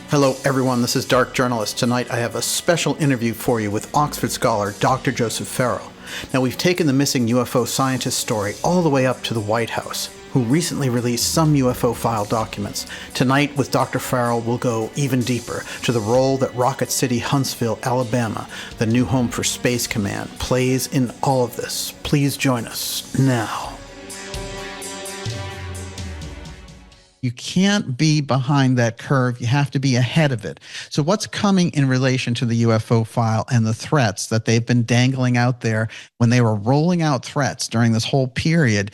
Hello everyone, this is Dark Journalist. Tonight I have a special interview for you with Oxford scholar Dr. Joseph Farrell. Now we've taken the missing UFO scientist story all the way up to the White House, who recently released some UFO file documents. Tonight with Dr. Farrell we'll go even deeper to the role that Rocket City, Huntsville, Alabama, the new home for Space Command, plays in all of this. Please join us now. You can't be behind that curve. You have to be ahead of it. So what's coming in relation to the UFO file and the threats that they've been dangling out there when they were rolling out threats during this whole period,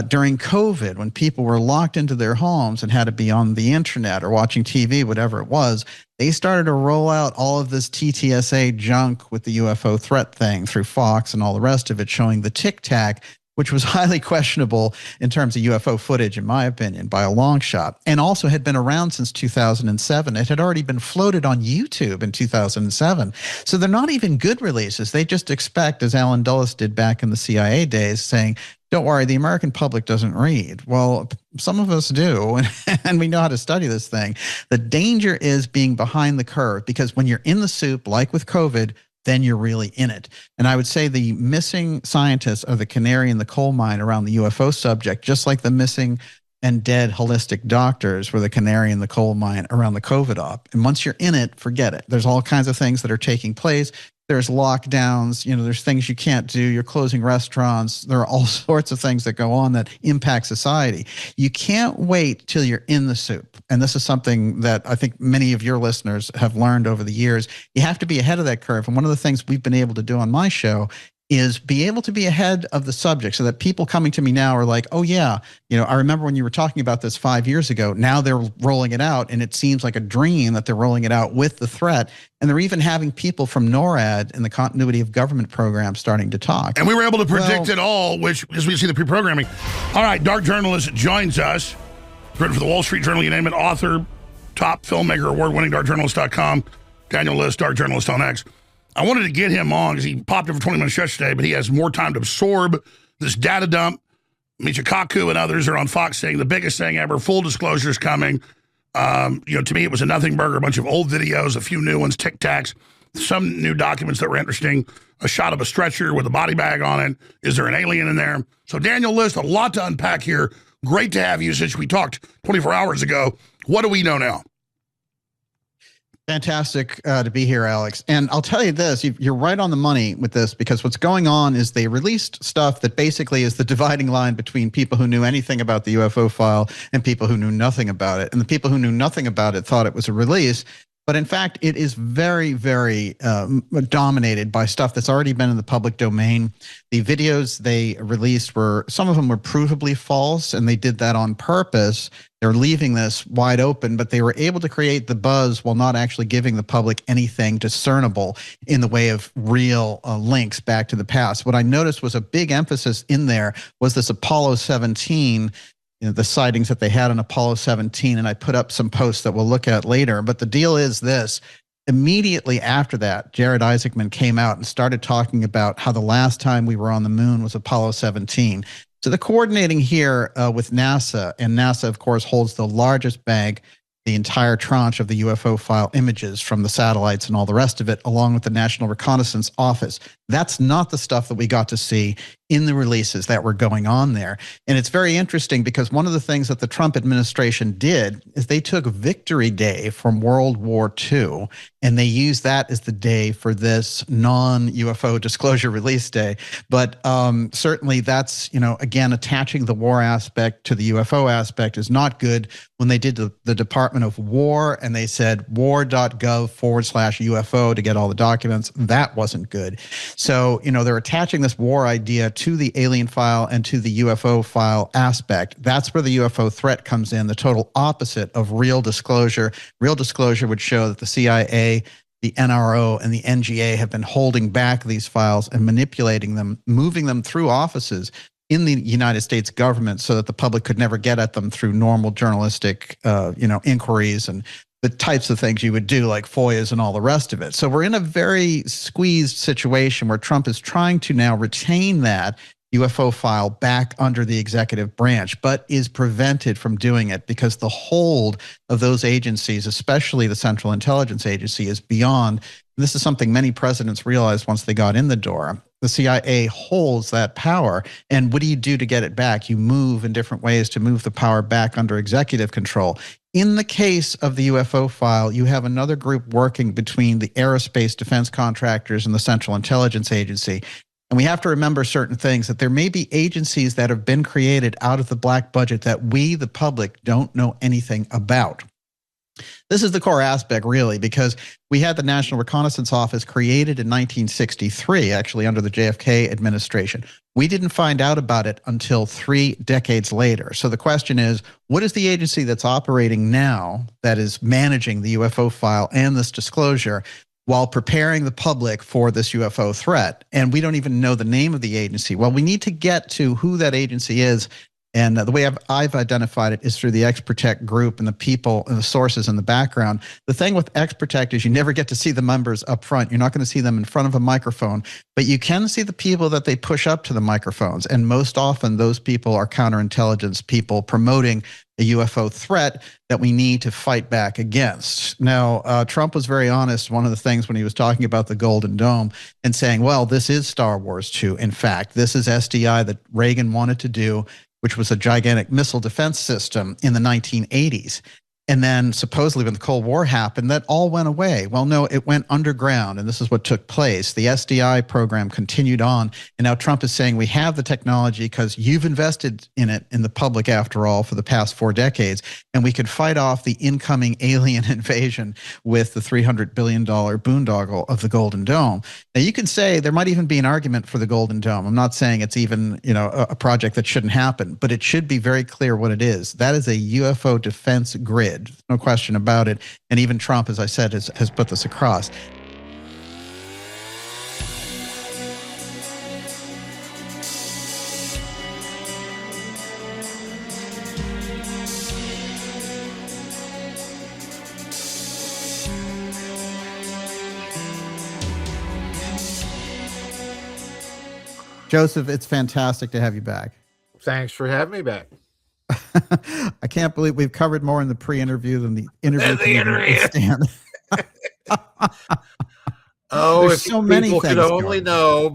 during COVID, when people were locked into their homes and had to be on the internet or watching TV, whatever it was, they started to roll out all of this TTSA junk with the UFO threat thing through Fox and all the rest of it, showing the Tic Tac, which was highly questionable in terms of UFO footage, in my opinion, by a long shot, and also had been around since 2007. It had already been floated on YouTube in 2007. So they're not even good releases. They just expect, as Alan Dulles did back in the CIA days, saying, don't worry, the American public doesn't read. Well, some of us do, and we know how to study this thing. The danger is being behind the curve, because when you're in the soup, like with COVID, then you're really in it. And I would say the missing scientists are the canary in the coal mine around the UFO subject, just like the missing and dead holistic doctors were the canary in the coal mine around the COVID op. And once you're in it, forget it. There's all kinds of things that are taking place. There's lockdowns, there's things you can't do. You're closing restaurants. There are all sorts of things that go on that impact society. You can't wait till you're in the soup. And this is something that I think many of your listeners have learned over the years. You have to be ahead of that curve. And one of the things we've been able to do on my show is be able to be ahead of the subject, so that people coming to me now are like, oh yeah, I remember when you were talking about this 5 years ago. Now they're rolling it out, and it seems like a dream that they're rolling it out with the threat. And they're even having people from NORAD and the Continuity of Government program starting to talk. And we were able to predict it all, which, as we see the pre-programming. All right, Dark Journalist joins us. Written for the Wall Street Journal, you name it, author, top filmmaker, award-winning, darkjournalist.com, Daniel LISZT, Dark Journalist on X. I wanted to get him on because he popped in for 20 minutes yesterday, but he has more time to absorb this data dump. Michikaku and others are on Fox saying the biggest thing ever, full disclosure is coming. To me, it was a nothing burger, a bunch of old videos, a few new ones, Tic Tacs, some new documents that were interesting, a shot of a stretcher with a body bag on it. Is there an alien in there? So Daniel LISZT, a lot to unpack here. Great to have you since we talked 24 hours ago. What do we know now? Fantastic to be here, Alex. And I'll tell you this, you're right on the money with this, because what's going on is they released stuff that basically is the dividing line between people who knew anything about the UFO file and people who knew nothing about it. And the people who knew nothing about it thought it was a release. But in fact, it is very, very dominated by stuff that's already been in the public domain. The videos they released some of them were provably false, and they did that on purpose. They're leaving this wide open, but they were able to create the buzz while not actually giving the public anything discernible in the way of real links back to the past. What I noticed was a big emphasis in there was this Apollo 17, the sightings that they had on Apollo 17, and I put up some posts that we'll look at later. But the deal is this. Immediately after that, Jared Isaacman came out and started talking about how the last time we were on the moon was Apollo 17. So the coordinating here with NASA, and NASA, of course, holds the largest bag, the entire tranche of the UFO file images from the satellites and all the rest of it, along with the National Reconnaissance Office. That's not the stuff that we got to see in the releases that were going on there. And it's very interesting because one of the things that the Trump administration did is they took Victory Day from World War II, and they used that as the day for this non-UFO disclosure release day. But certainly that's, again, attaching the war aspect to the UFO aspect is not good. When they did the Department of War and they said war.gov/UFO to get all the documents, that wasn't good. So, they're attaching this war idea to the alien file and to the UFO file aspect. That's where the UFO threat comes in, the total opposite of real disclosure. Real disclosure would show that the CIA, the NRO, and the NGA have been holding back these files and manipulating them, moving them through offices in the United States government so that the public could never get at them through normal journalistic, inquiries and the types of things you would do, like FOIAs and all the rest of it. So we're in a very squeezed situation where Trump is trying to now retain that UFO file back under the executive branch, but is prevented from doing it because the hold of those agencies, especially the Central Intelligence Agency, is beyond. This is something many presidents realized once they got in the door. The CIA holds that power. And what do you do to get it back? You move in different ways to move the power back under executive control. In the case of the UFO file, you have another group working between the aerospace defense contractors and the Central Intelligence Agency. And we have to remember certain things, that there may be agencies that have been created out of the black budget that we, the public, don't know anything about. This is the core aspect, really, because we had the National Reconnaissance Office created in 1963, actually under the JFK administration. We didn't find out about it until 3 decades later. So the question is, what is the agency that's operating now that is managing the UFO file and this disclosure while preparing the public for this UFO threat? And we don't even know the name of the agency. Well, we need to get to who that agency is. And the way I've identified it is through the X-Protect group and the people and the sources in the background. The thing with X-Protect is you never get to see the members up front. You're not going to see them in front of a microphone, but you can see the people that they push up to the microphones. And most often those people are counterintelligence people promoting a UFO threat that we need to fight back against. Now, Trump was very honest, one of the things when he was talking about the Golden Dome and saying, well, this is Star Wars 2. In fact, this is SDI that Reagan wanted to do, which was a gigantic missile defense system in the 1980s. And then supposedly when the Cold War happened, that all went away. Well, no, it went underground, and this is what took place. The SDI program continued on, and now Trump is saying we have the technology because you've invested in it in the public, after all, for the past 4 decades, and we could fight off the incoming alien invasion with the $300 billion boondoggle of the Golden Dome. Now, you can say there might even be an argument for the Golden Dome. I'm not saying it's even, a project that shouldn't happen, but it should be very clear what it is. That is a UFO defense grid. No question about it. And even Trump, as I said, has put this across. Joseph, it's fantastic to have you back. Thanks for having me back. I can't believe we've covered more in the pre-interview than the interview. Oh, there's if so many people things could only know.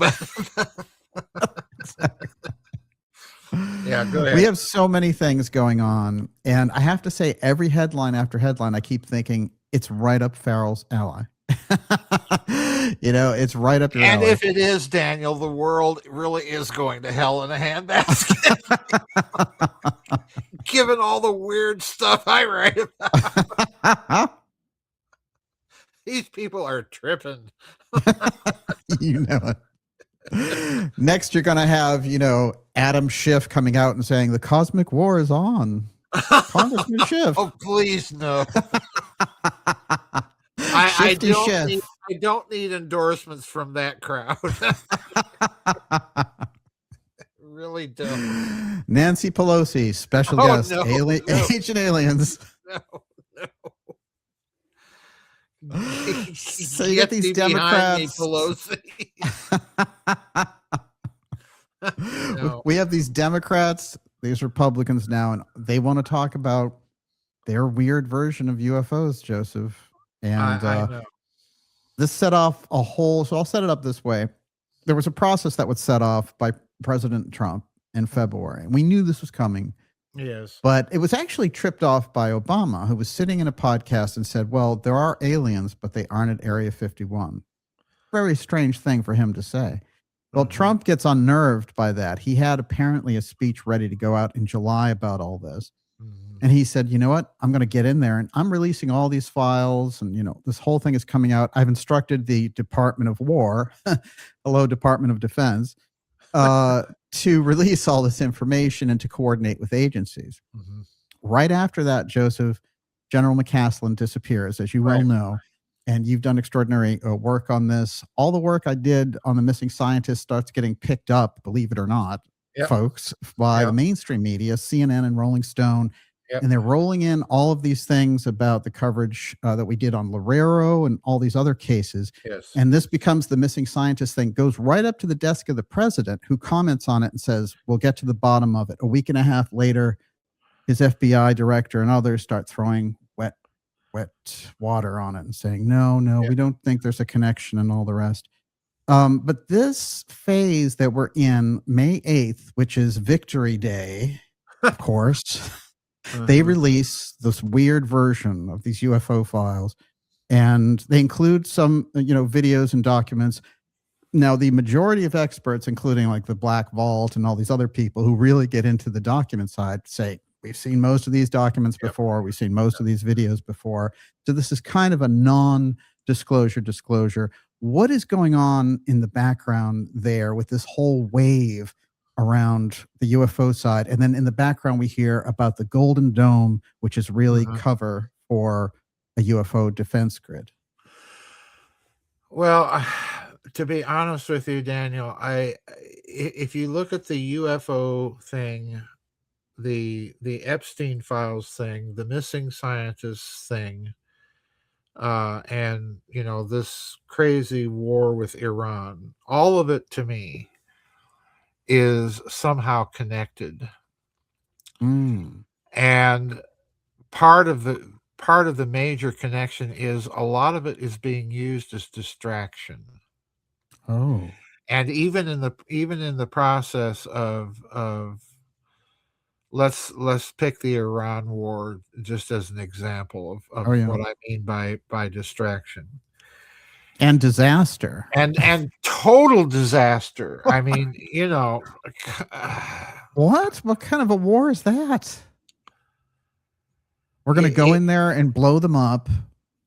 Yeah, go ahead. We have so many things going on, and I have to say, every headline after headline, I keep thinking it's right up Farrell's alley. It's right up your alley. And if it is, Daniel, the world really is going to hell in a handbasket. Given all the weird stuff I write about. These people are tripping. You know it. Next, you're going to have, Adam Schiff coming out and saying the cosmic war is on. Congressman Schiff. Oh, please, no. I don't need endorsements from that crowd. Really don't. Nancy Pelosi, special guest, no. Ancient Aliens. No. So you got these Democrats. No. We have these Democrats, these Republicans now, and they want to talk about their weird version of UFOs, Joseph. And I know. This set off a whole, so I'll set it up this way. There was a process that was set off by President Trump in February. We knew this was coming. Yes. But it was actually tripped off by Obama, who was sitting in a podcast and said, well, there are aliens, but they aren't at Area 51. Very strange thing for him to say. Well, Trump gets unnerved by that. He had apparently a speech ready to go out in July about all this. And he said, you know what? I'm going to get in there and I'm releasing all these files. And, this whole thing is coming out. I've instructed the Department of War, hello, Department of Defense, to release all this information and to coordinate with agencies. Right after that, Joseph, General McCaslin disappears, as you well know. And you've done extraordinary work on this. All the work I did on the missing scientist starts getting picked up, believe it or not, folks, by the mainstream media, CNN and Rolling Stone, Yep. And they're rolling in all of these things about the coverage that we did on LAUREIRO and all these other cases. Yes. And this becomes the missing scientist thing, goes right up to the desk of the president, who comments on it and says, we'll get to the bottom of it. A week and a half later, his FBI director and others start throwing wet water on it and saying, no, we don't think there's a connection and all the rest. But this phase that we're in, May 8th, which is Victory Day, of course, they release this weird version of these UFO files, and they include some, videos and documents. Now, the majority of experts, including like the Black Vault and all these other people who really get into the document side, say, we've seen most of these documents before. We've seen most of these videos before. So this is kind of a non-disclosure. What is going on in the background there with this whole wave around the UFO side? And then in the background, we hear about the Golden Dome, which is really cover for a UFO defense grid. Well, to be honest with you, Daniel, if you look at the UFO thing, the Epstein files thing, the missing scientists thing, and this crazy war with Iran, all of it to me is somehow connected. And part of the major connection is a lot of it is being used as distraction. Oh. And even in the process of let's pick the Iran war just as an example of what I mean by distraction and disaster and total disaster. I mean, what kind of a war is that? We're going to go in there and blow them up.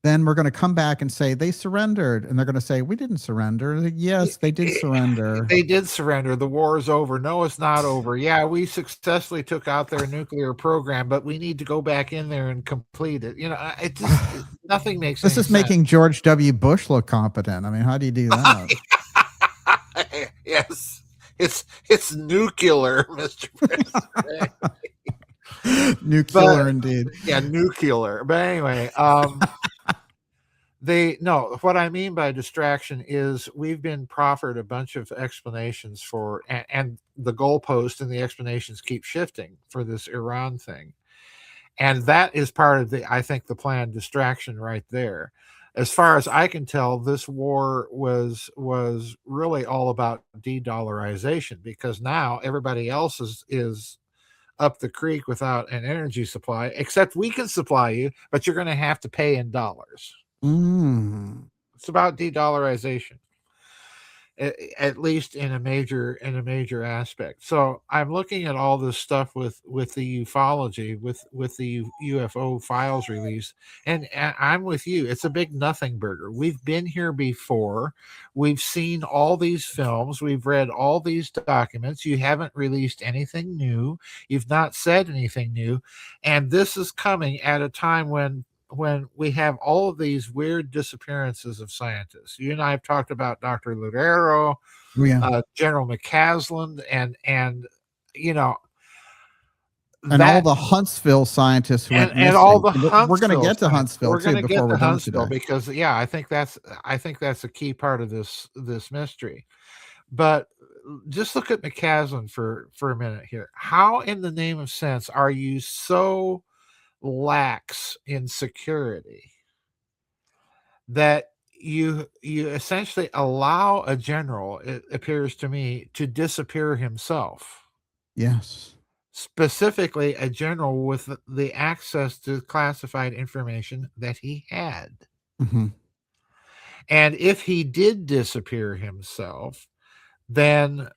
Then we're going to come back and say they surrendered, and they're going to say we didn't surrender. Yes, they did surrender. They did surrender. The war is over. No, it's not over. Yeah, we successfully took out their nuclear program, but we need to go back in there and complete it. It just nothing makes this is sense. Making George W. Bush look competent. I mean, how do you do that? Yes, it's nuclear, Mr. President. Nuclear, indeed. Yeah, nuclear. But anyway, what I mean by distraction is we've been proffered a bunch of explanations for, and the goalpost and the explanations keep shifting for this Iran thing. And that is part of I think the planned distraction right there. As far as I can tell, this war was really all about de-dollarization, because now everybody else is up the creek without an energy supply, except we can supply you, but you're going to have to pay in dollars. It's about de-dollarization, at least in a major aspect. So I'm looking at all this stuff with the ufology, with the UFO files release, and I'm with you. It's a big nothing burger. We've been here before. We've seen all these films. We've read all these documents. You haven't released anything new. You've not said anything new, and this is coming at a time when we have all of these weird disappearances of scientists. You and I have talked about Dr. LAUREIRO, General McCaslin, and all the Huntsville scientists who went missing. And all the Huntsville. We're going to get to Huntsville we're too before we're done today, because I think that's a key part of this mystery. But just look at McCaslin for a minute here. How in the name of sense are you so lax in security that you essentially allow a general, it appears to me, to disappear himself? Yes. Specifically, a general with the access to classified information that he had. And if he did disappear himself, then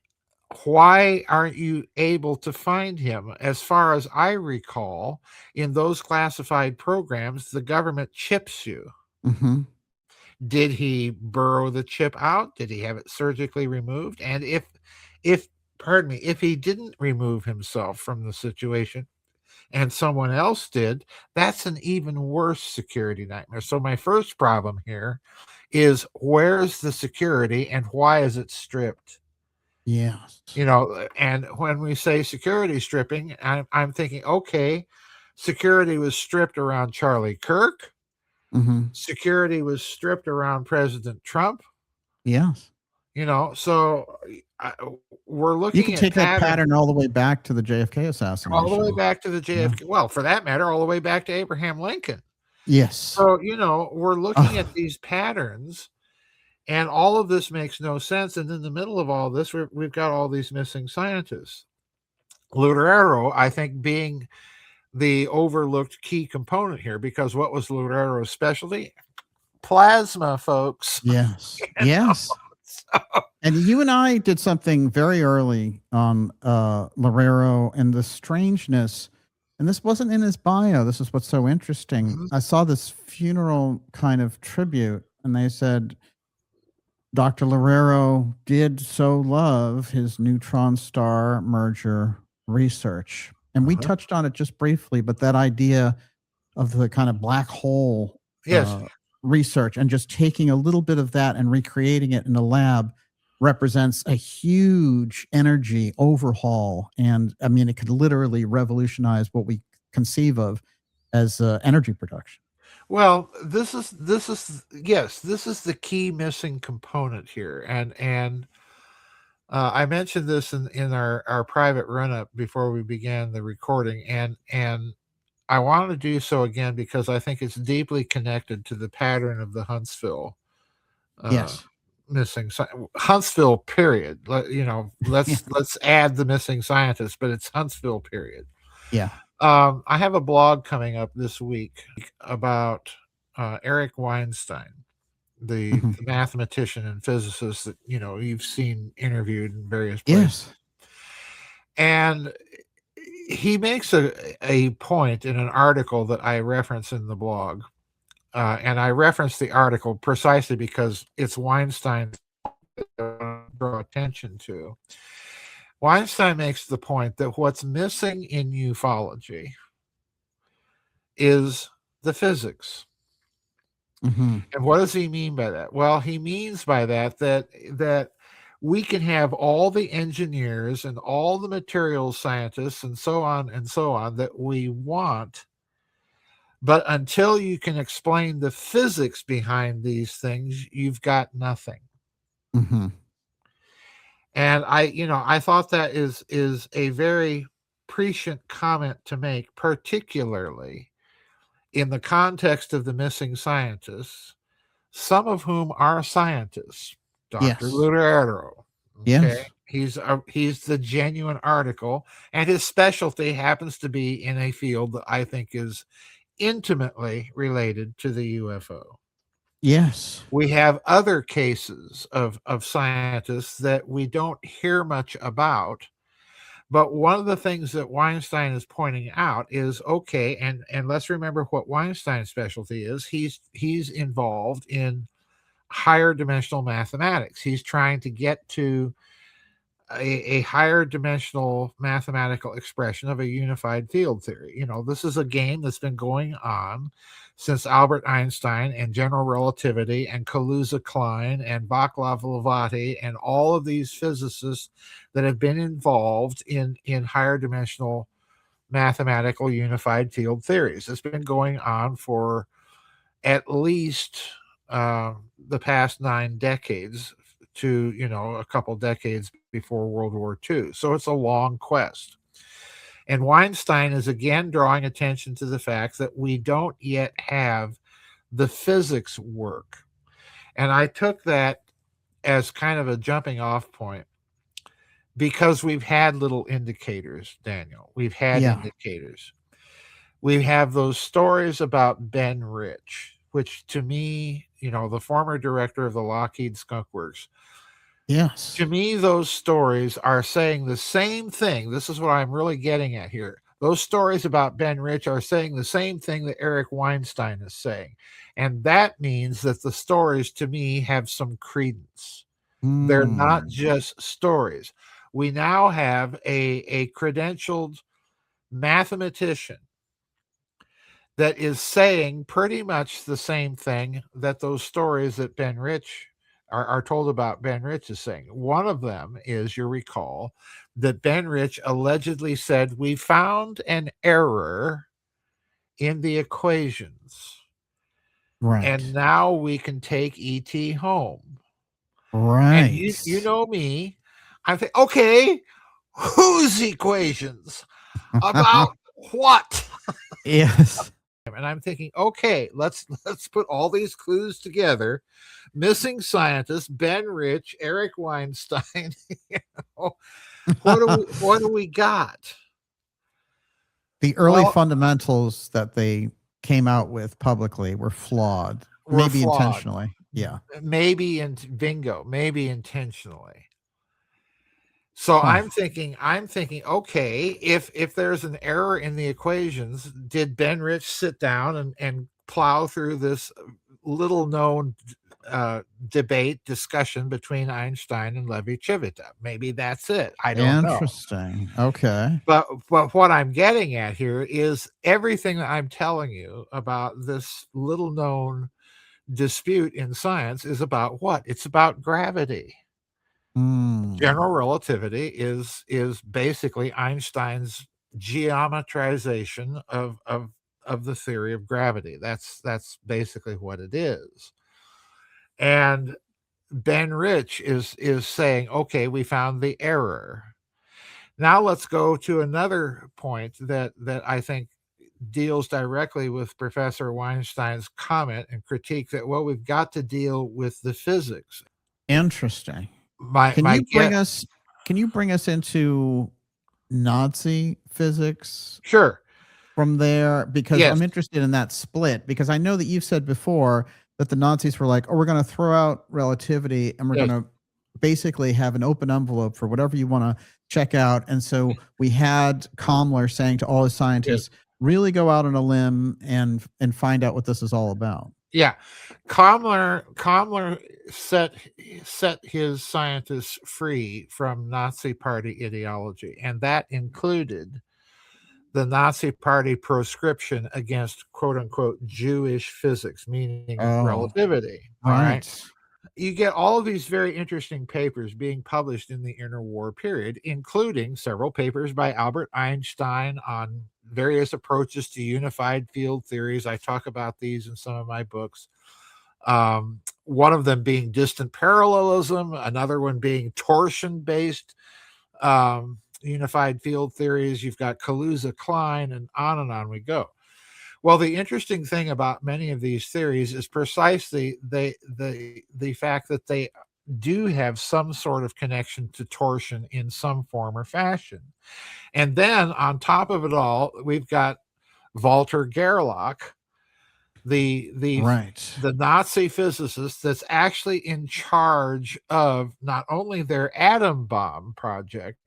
why aren't you able to find him? As far as I recall, in those classified programs, the government chips you. Did he burrow the chip out? Did he have it surgically removed? And if he didn't remove himself from the situation and someone else did, that's an even worse security nightmare. So my first problem here is, where's the security and why is it stripped? Yes. And when we say security stripping, I'm thinking, okay, Security was stripped around Charlie Kirk. Mm-hmm. Security was stripped around President Trump. Yes. So we're You looking can at take that pattern all the way back to the JFK assassination. all the way back to the JFK. Well, for that matter, all the way back to Abraham Lincoln. Yes. So, we're looking at these patterns, and all of this makes no sense. And in the middle of all this, we've got all these missing scientists. LAUREIRO, I think, being the overlooked key component here, because what was LAUREIRO's specialty? Plasma, folks. Yes. Yes. And you and I did something very early on LAUREIRO and the strangeness. And this wasn't in his bio. This is what's so interesting. Mm-hmm. I saw this funeral kind of tribute, and they said Dr. LAUREIRO did so love his neutron star merger research. And we touched on it just briefly, but that idea of the kind of black hole research and just taking a little bit of that and recreating it in a lab represents a huge energy overhaul. And I mean, it could literally revolutionize what we conceive of as energy production. Well, this is the key missing component here. And I mentioned this in our private run-up before we began the recording, and I want to do so again because I think it's deeply connected to the pattern of the Huntsville missing Huntsville period. Let's add the missing scientists, but it's Huntsville period. Yeah. I have a blog coming up this week about Eric Weinstein, the mathematician and physicist that you've seen interviewed in various places. Yes. And he makes a point in an article that I reference in the blog. And I reference the article precisely because it's Weinstein that I want to draw attention to. Weinstein makes the point that what's missing in ufology is the physics. Mm-hmm. And what does he mean by that? Well, he means by that we can have all the engineers and all the materials scientists and so on that we want, but until you can explain the physics behind these things, you've got nothing. Mm-hmm. And I thought that is a very prescient comment to make, particularly in the context of the missing scientists, some of whom are scientists. Dr. LAUREIRO. Okay? Yes. He's the genuine article, and his specialty happens to be in a field that I think is intimately related to the UFO. Yes. We have other cases of scientists that we don't hear much about, but one of the things that Weinstein is pointing out is, okay, and let's remember what Weinstein's specialty is. He's involved in higher dimensional mathematics. He's trying to get to a higher dimensional mathematical expression of a unified field theory. This is a game that's been going on since Albert Einstein and general relativity and Kaluza-Klein and Vaclav-Blavatsky and all of these physicists that have been involved in higher dimensional mathematical unified field theories. It's been going on for at least the past 9 decades to, a couple decades before World War II. So it's a long quest. And Weinstein is again drawing attention to the fact that we don't yet have the physics work. And I took that as kind of a jumping off point because we've had little indicators, Daniel. We've had indicators. We have those stories about Ben Rich, which to me, the former director of the Lockheed Skunk Works, yes, to me, those stories are saying the same thing. This is what I'm really getting at here. Those stories about Ben Rich are saying the same thing that Eric Weinstein is saying. And that means that the stories, to me, have some credence. They're not just stories. We now have a credentialed mathematician that is saying pretty much the same thing that those stories that Ben Rich are told about Ben Rich is saying. One of them is, you recall, that Ben Rich allegedly said, we found an error in the equations. Right. And now we can take ET home. Right. And you know me, I think, okay, whose equations? About what? Yes. And I'm thinking, okay, let's put all these clues together. Missing scientist, Ben Rich, Eric Weinstein. What do we got? The early fundamentals that they came out with publicly were flawed, maybe intentionally. Yeah. Maybe maybe intentionally. So I'm thinking, okay, if there's an error in the equations, did Ben Rich sit down and plow through this little known discussion between Einstein and Levi-Civita? Maybe that's it. I don't know. Interesting. Okay. But what I'm getting at here is everything that I'm telling you about this little known dispute in science is about what? It's about gravity. General relativity is basically Einstein's geometrization of the theory of gravity. That's basically what it is. And Ben Rich is saying, okay, we found the error. Now let's go to another point that I think deals directly with Professor Weinstein's comment and critique that, well, we've got to deal with the physics. Interesting. Can you bring us into Nazi physics? Sure. From there, because I'm interested in that split, because I know that you've said before that the Nazis were like, oh, we're going to throw out relativity and we're going to basically have an open envelope for whatever you want to check out. And so we had Kammler saying to all his scientists, really go out on a limb and find out what this is all about. Yeah. Kammler set his scientists free from Nazi Party ideology, and that included the Nazi Party proscription against quote unquote Jewish physics, meaning relativity. Right. You get all of these very interesting papers being published in the interwar period, including several papers by Albert Einstein on various approaches to unified field theories. I talk about these in some of my books. One of them being distant parallelism, another one being torsion-based unified field theories. You've got Kaluza-Klein, and on we go. Well, the interesting thing about many of these theories is precisely the fact that they do have some sort of connection to torsion in some form or fashion. And then on top of it all, we've got Walter Gerlach, the Nazi physicist that's actually in charge of not only their atom bomb project,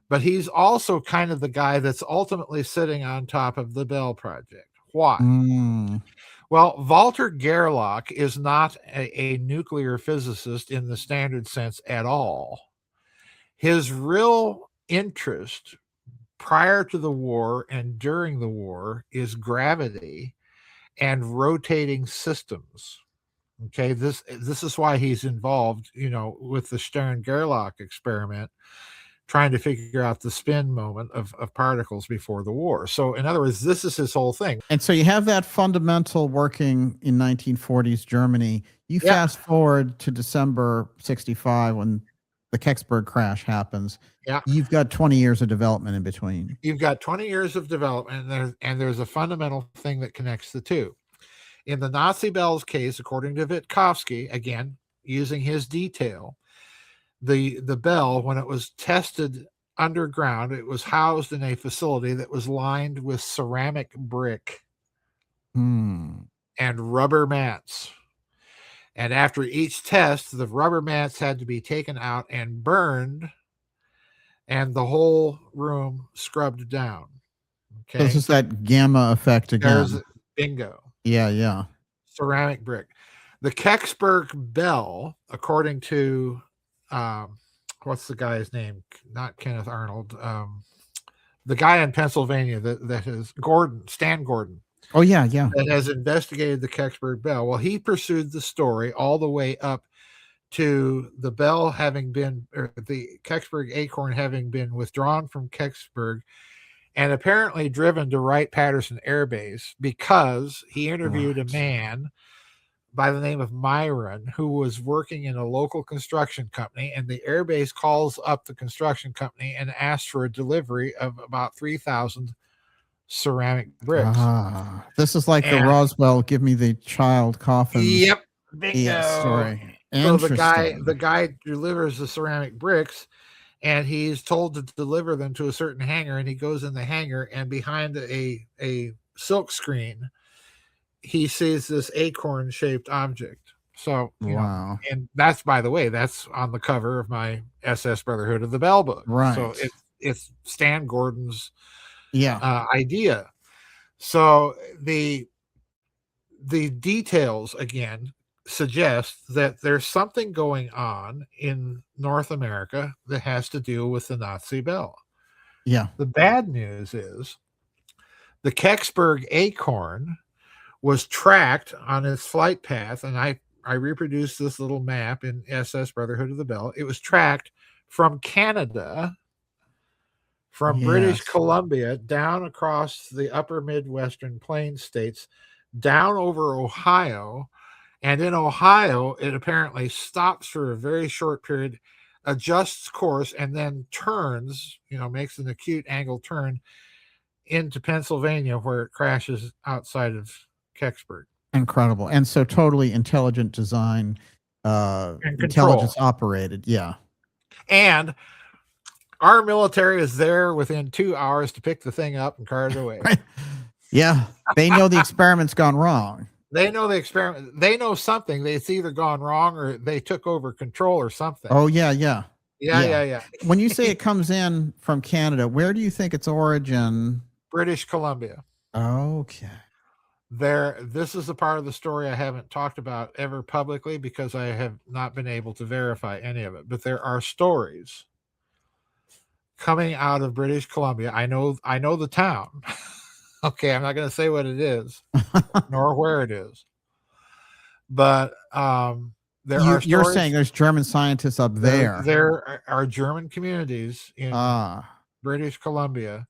but he's also kind of the guy that's ultimately sitting on top of the Bell project. Why? Well, Walter Gerlach is not a nuclear physicist in the standard sense at all. His real interest prior to the war and during the war is gravity and rotating systems. Okay, this is why he's involved, with the Stern-Gerlach experiment, trying to figure out the spin moment of particles before the war. So in other words, this is his whole thing. And so you have that fundamental working in 1940s Germany. You fast forward to December 65 when the Kecksburg crash happens. Yeah. You've got 20 years of development in between. You've got 20 years of development, and there's a fundamental thing that connects the two. In the Nazi Bell's case, according to Witkowski, again, using his detail, the Bell, when it was tested underground, it was housed in a facility that was lined with ceramic brick and rubber mats. And after each test, the rubber mats had to be taken out and burned, and the whole room scrubbed down. Okay, this is that gamma effect again. Bingo. Yeah. Ceramic brick. The Kecksburg Bell, according to what's the guy's name? Not Kenneth Arnold. The guy in Pennsylvania that is Stan Gordon. Oh, yeah. That has investigated the Kecksburg Bell. Well, he pursued the story all the way up to the Bell having been, or the Kecksburg acorn having been withdrawn from Kecksburg and apparently driven to Wright-Patterson Air Base because he interviewed a man by the name of Myron who was working in a local construction company, and the airbase calls up the construction company and asks for a delivery of about 3,000 ceramic bricks. This is like the Roswell "Give me the child" coffin. Yep, bingo. Story. So the guy delivers the ceramic bricks, and he's told to deliver them to a certain hangar, and he goes in the hangar, and behind a silk screen, he sees this acorn-shaped object. So, you know, and that's, by the way, that's on the cover of my SS Brotherhood of the Bell book. Right. So it's Stan Gordon's idea. So the details, again, suggest that there's something going on in North America that has to do with the Nazi bell. Yeah. The bad news is the Kecksburg acorn was tracked on its flight path, and I reproduced this little map in SS Brotherhood of the Bell. It was tracked from Canada, from British Columbia, down across the upper Midwestern Plains states, down over Ohio, and in Ohio, it apparently stops for a very short period, adjusts course, and then turns, makes an acute angle turn into Pennsylvania, where it crashes outside of Kecksburg. Incredible. And so totally intelligent design, intelligence operated. Yeah. And our military is there within 2 hours to pick the thing up and cart it away. Yeah. They know the experiment's gone wrong. They know the experiment. They know something. It's either gone wrong or they took over control or something. Oh, yeah. Yeah. When you say it comes in from Canada, where do you think its origin? British Columbia. Okay. This is the part of the story I haven't talked about ever publicly because I have not been able to verify any of it. But there are stories coming out of British Columbia. I know the town. Okay, I'm not going to say what it is nor where it is. But you're saying there's German scientists up there. There are German communities in British Columbia.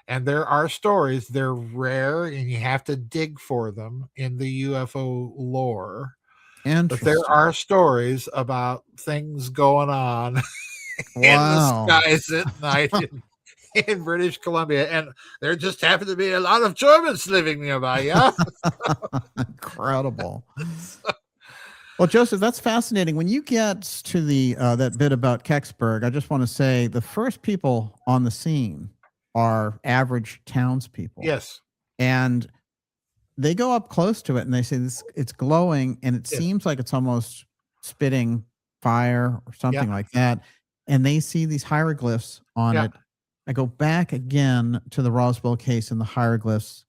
And there are stories, they're rare, and you have to dig for them in the UFO lore. But there are stories about things going on in the skies at night in British Columbia. And there just happen to be a lot of Germans living nearby, yeah? Incredible. Well, Joseph, that's fascinating. When you get to the that bit about Kecksburg, I just want to say the first people on the scene are average townspeople. Yes. And they go up close to it and they say it's glowing and it seems like it's almost spitting fire or something like that. And they see these hieroglyphs on it. I go back again to the Roswell case and the hieroglyphs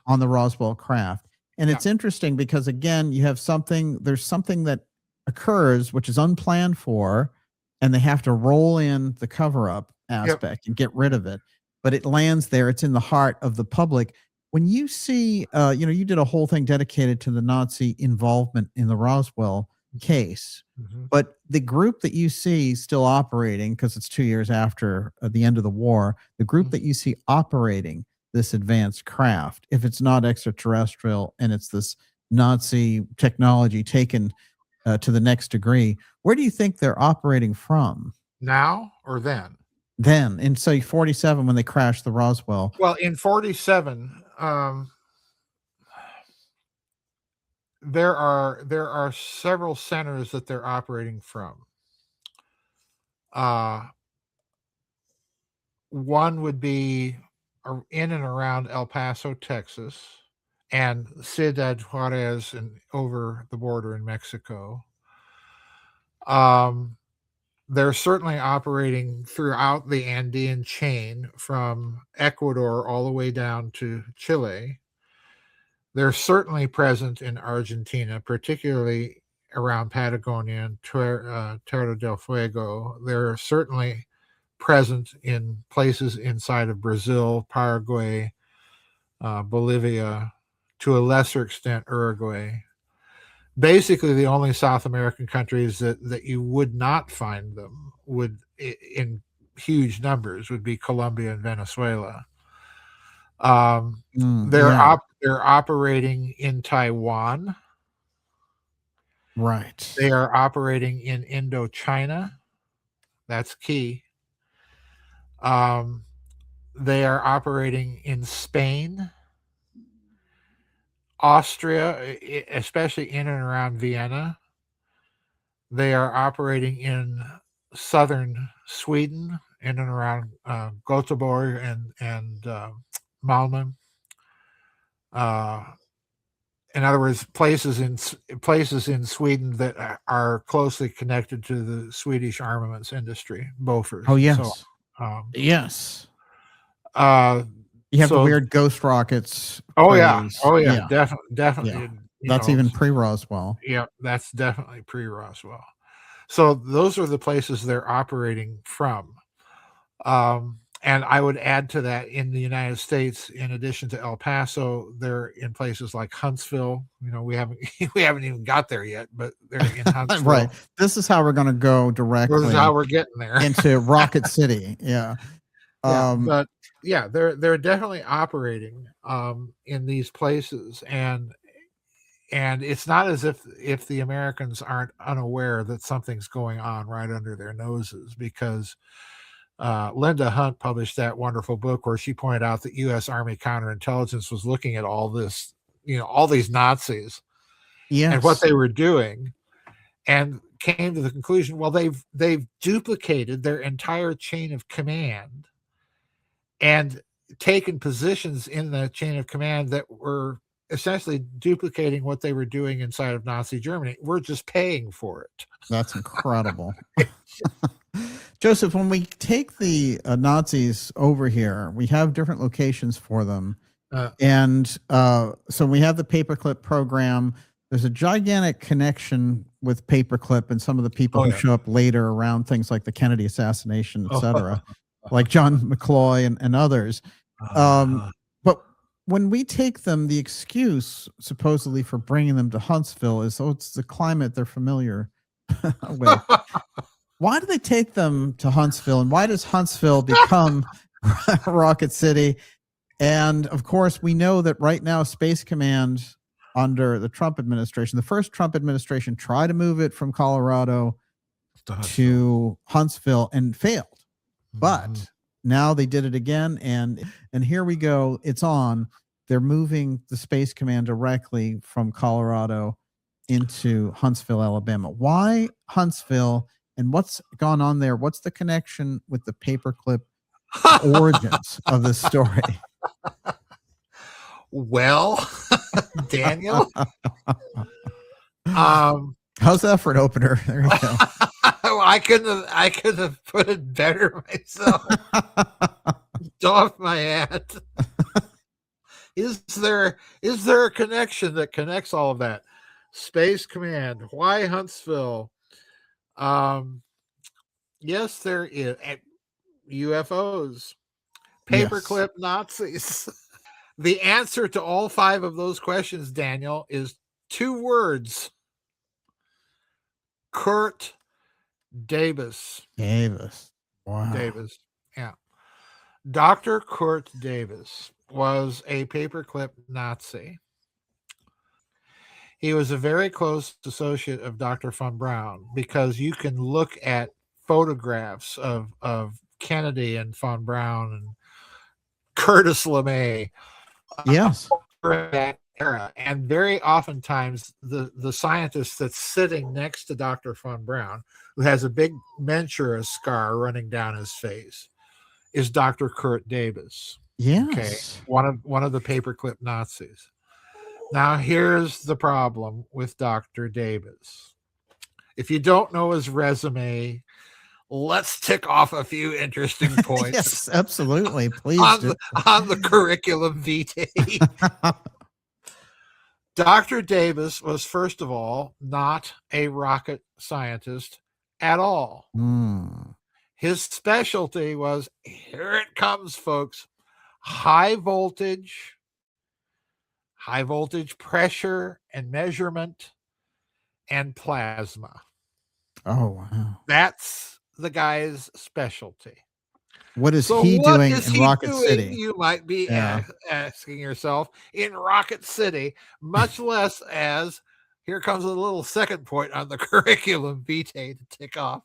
on the Roswell craft. And it's interesting because, again, you have there's something that occurs which is unplanned for, and they have to roll in the cover-up aspect and get rid of it. But it lands there. It's in the heart of the public. When you see, you did a whole thing dedicated to the Nazi involvement in the Roswell case, but the group that you see still operating, because it's 2 years after the end of the war, the group that you see operating this advanced craft, if it's not extraterrestrial and it's this Nazi technology taken to the next degree, where do you think they're operating from? Now or then? Then, in say 47, when they crashed the Roswell. Well, in 47, there are several centers that they're operating from. One would be in and around El Paso, Texas, and Ciudad Juarez and over the border in Mexico. They're certainly operating throughout the Andean chain from Ecuador all the way down to Chile. They're certainly present in Argentina, particularly around Patagonia and Tierra del Fuego. They're certainly present in places inside of Brazil, Paraguay, Bolivia, to a lesser extent, Uruguay. Basically, the only South American countries that you would not find them in huge numbers would be Colombia and Venezuela. Yeah. They're operating in Taiwan. Right. They are operating in Indochina. That's key. They are operating in Spain, Austria, especially in and around Vienna. They are operating in southern Sweden, in and around Göteborg and Malmö. In other words, places in Sweden that are closely connected to the Swedish armaments industry, Bofors. Oh, And yes. so on. Yes. Uh, You have the so- weird ghost rockets. Oh yeah. craze. Oh yeah. Definitely. Yeah. You That's know, even pre-Roswell. Yeah, that's definitely pre-Roswell. So those are the places they're operating from. And I would add to that, in the United States, in addition to El Paso, they're in places like Huntsville. You know, we haven't even got there yet, but they're in Huntsville. Right. This is how we're going to go directly This is how we're getting there. into Rocket City. Yeah. Yeah, but yeah, they're definitely operating in these places, and it's not as if the Americans aren't unaware that something's going on right under their noses, because Linda Hunt published that wonderful book where she pointed out that U.S. Army counterintelligence was looking at all this, all these Nazis, and what they were doing, and came to the conclusion, well, they've duplicated their entire chain of command and taken positions in the chain of command that were essentially duplicating what they were doing inside of Nazi Germany. We're just paying for it. That's incredible. Joseph, when we take the Nazis over here, we have different locations for them. So we have the paperclip program. There's a gigantic connection with paperclip and some of the people who show up later around things like the Kennedy assassination, et cetera, like John McCloy and others. But when we take them, the excuse supposedly for bringing them to Huntsville is, it's the climate they're familiar with. Why do they take them to Huntsville, and why does Huntsville become Rocket City? And of course, we know that right now Space Command under the Trump administration, the first Trump administration, tried to move it from Colorado to Huntsville and failed. But now they did it again, and here we go. It's on. They're moving the Space Command directly from Colorado into Huntsville, Alabama. Why Huntsville, and what's gone on there? What's the connection with the paperclip origins of this story? Well, Daniel, how's that for an opener? There you go. I couldn't have put it better myself. Doff my hat. Is there a connection that connects all of that? Space Command. Why Huntsville? Yes, there is. UFOs. Paperclip Nazis. The answer to all 5 of those questions, Daniel, is 2 words. Kurt Davis. Wow. Davis. Yeah. Dr. Kurt Davis was a paperclip Nazi. He was a very close associate of Dr. von Braun, because you can look at photographs of Kennedy and von Braun and Curtis LeMay. Yes. That era, and very oftentimes the scientist that's sitting next to Dr. von Braun, who has a big Mentura scar running down his face, is Dr. Kurt Davis. Yes. Okay, one of the paperclip Nazis. Now here's the problem with Dr. Davis. If you don't know his resume, let's tick off a few interesting points. Yes, absolutely. Please on the curriculum vitae. Dr. Davis was, first of all, not a rocket scientist at all. His specialty was, here it comes, folks, high voltage pressure and measurement, and plasma. Oh, wow. That's the guy's specialty. What is So he what doing is in he Rocket doing, City? you might be Yeah. asking yourself, in Rocket City, much less as, here comes a little second point on the curriculum vitae to tick off.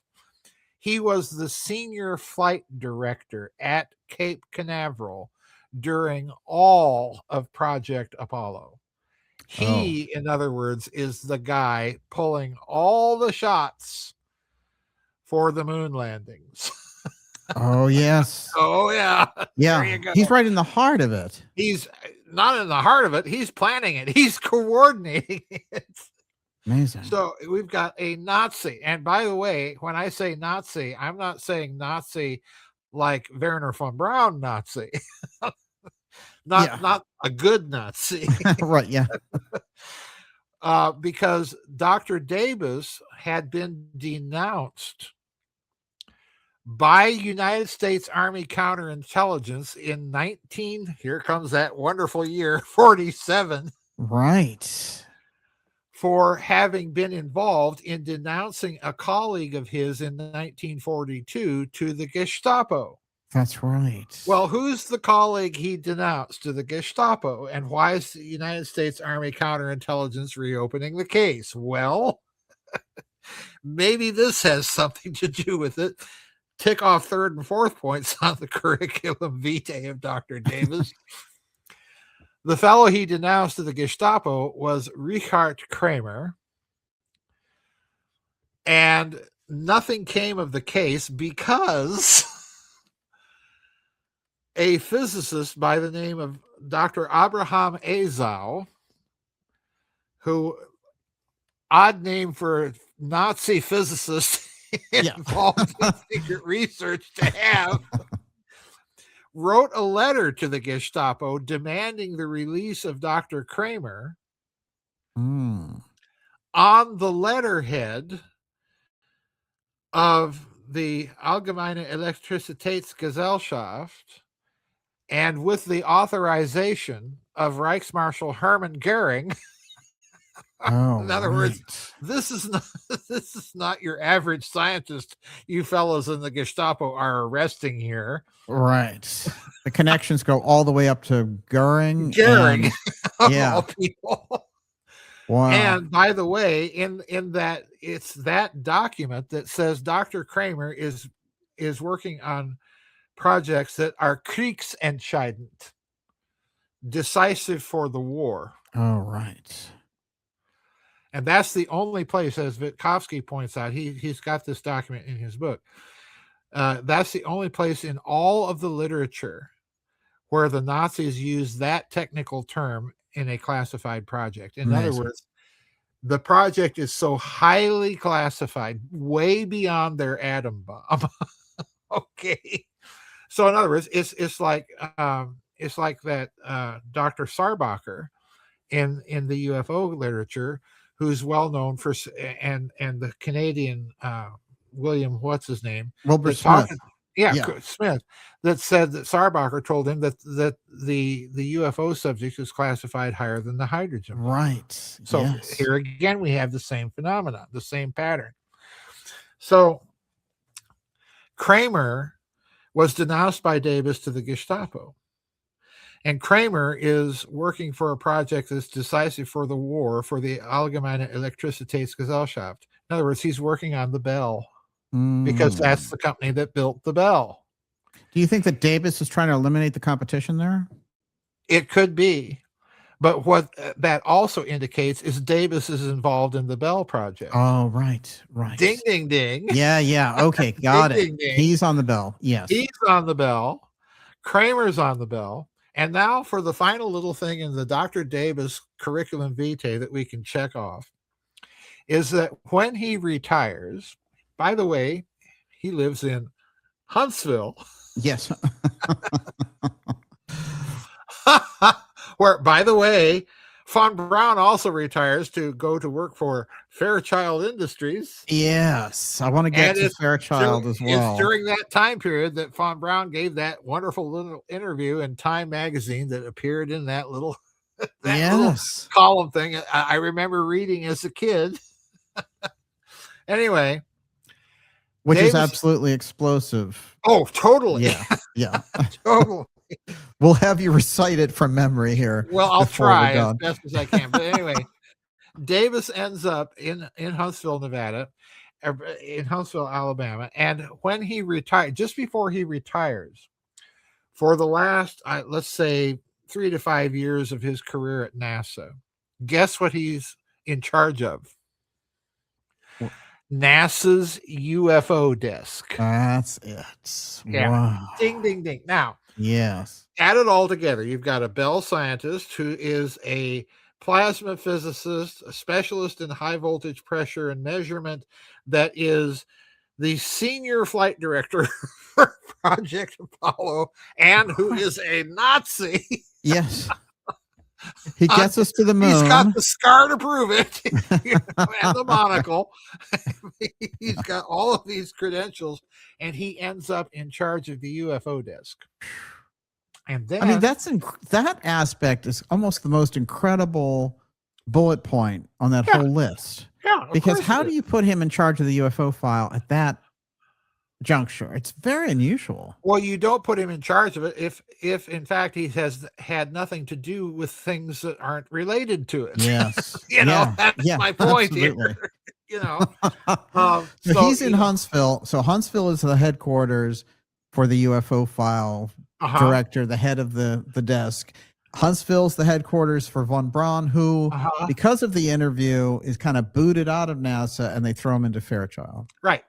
He was the senior flight director at Cape Canaveral during all of Project Apollo. He, in other words, is the guy pulling all the shots for the moon landings. Oh, yes. Oh, yeah. There Yeah. you go. He's right in the heart of it. He's not in the heart of it. He's planning it. He's coordinating it. Amazing. So we've got a Nazi. And by the way, when I say Nazi, I'm not saying Nazi like Werner von Braun Nazi. Not a good Nazi. Right, yeah. Because Dr. Davis had been denounced by United States Army counterintelligence in here comes that wonderful year, 47. Right. For having been involved in denouncing a colleague of his in 1942 to the Gestapo. That's right. Well, who's the colleague he denounced to the Gestapo, and why is the United States Army counterintelligence reopening the case? Well, maybe this has something to do with it. Tick off third and fourth points on the curriculum vitae of Dr. Davis. The fellow he denounced to the Gestapo was Richard Kramer, and nothing came of the case because a physicist by the name of Dr. Abraham Azau, who, odd name for Nazi physicist involved in secret research to have, wrote a letter to the Gestapo demanding the release of Dr. Kramer. On the letterhead of the Allgemeine Elektrizitätsgesellschaft, and with the authorization of Reichsmarshal Hermann Goering. In other words, this is not your average scientist you fellows in the Gestapo are arresting here. Right. The connections go all the way up to Goering. Of all people. Wow. And by the way, in that, it's that document that says Dr. Kramer is working on projects that are kriegsentscheidend, decisive for the war. Oh, right. And that's the only place, as Witkowski points out, he's got this document in his book. That's the only place in all of the literature where the Nazis use that technical term in a classified project. In other words, the project is so highly classified, way beyond their atom bomb. Okay. So in other words, it's like that Dr. Sarbacher in the UFO literature, who's well known for, and the Canadian William, what's his name? Wilbur Smith. Smith, that said that Sarbacher told him that the UFO subject is classified higher than the hydrogen. Right. So here again, we have the same phenomenon, the same pattern. So Kramer was denounced by Davis to the Gestapo. And Kramer is working for a project that's decisive for the war, for the Allgemeine Elektrizitätsgesellschaft. In other words, he's working on the Bell, because that's the company that built the Bell. Do you think that Davis is trying to eliminate the competition there? It could be. But what that also indicates is Davis is involved in the Bell project. Oh, right. Ding, ding, ding. Yeah. Okay, got Ding, it. ding, ding. He's on the Bell. Yes. He's on the Bell. Kramer's on the Bell. And now for the final little thing in the Dr. Davis curriculum vitae that we can check off is that when he retires, by the way, he lives in Huntsville. Yes. Where, by the way, Von Braun also retires to go to work for Fairchild Industries. Yes, I want to get to Fairchild as well. It's during that time period that Von Braun gave that wonderful little interview in Time magazine that appeared in that little, little column thing. I remember reading as a kid. Anyway, which is Davis- absolutely explosive. Oh, totally. Yeah, yeah. Totally. We'll have you recite it from memory here. Well, I'll before we're try as done. best as I can. But anyway, Davis ends up in Huntsville, Nevada, in Huntsville, Alabama. And when he retired, just before he retires, for the last, let's say, 3 to 5 years of his career at NASA, guess what he's in charge of? What? NASA's UFO desk. That's it. Yeah. Wow. Ding, ding, ding. Now, Yes. add it all together. You've got a Bell scientist who is a plasma physicist, a specialist in high voltage pressure and measurement, that is the senior flight director for Project Apollo, and who is a Nazi. Yes. He gets us to the moon. He's got the scar to prove it, and the monocle. He's got all of these credentials, and he ends up in charge of the UFO desk. And then, I mean, that aspect is almost the most incredible bullet point on that whole list. Yeah, because how do you put him in charge of the UFO file at that juncture? It's very unusual. Well, you don't put him in charge of it if in fact he has had nothing to do with things that aren't related to it. Yes. That's my point absolutely. here. So he's in Huntsville. So Huntsville is the headquarters for the UFO file director, the head of the desk. Huntsville's the headquarters for von Braun, who, because of the interview, is kind of booted out of NASA, and they throw him into Fairchild. Right.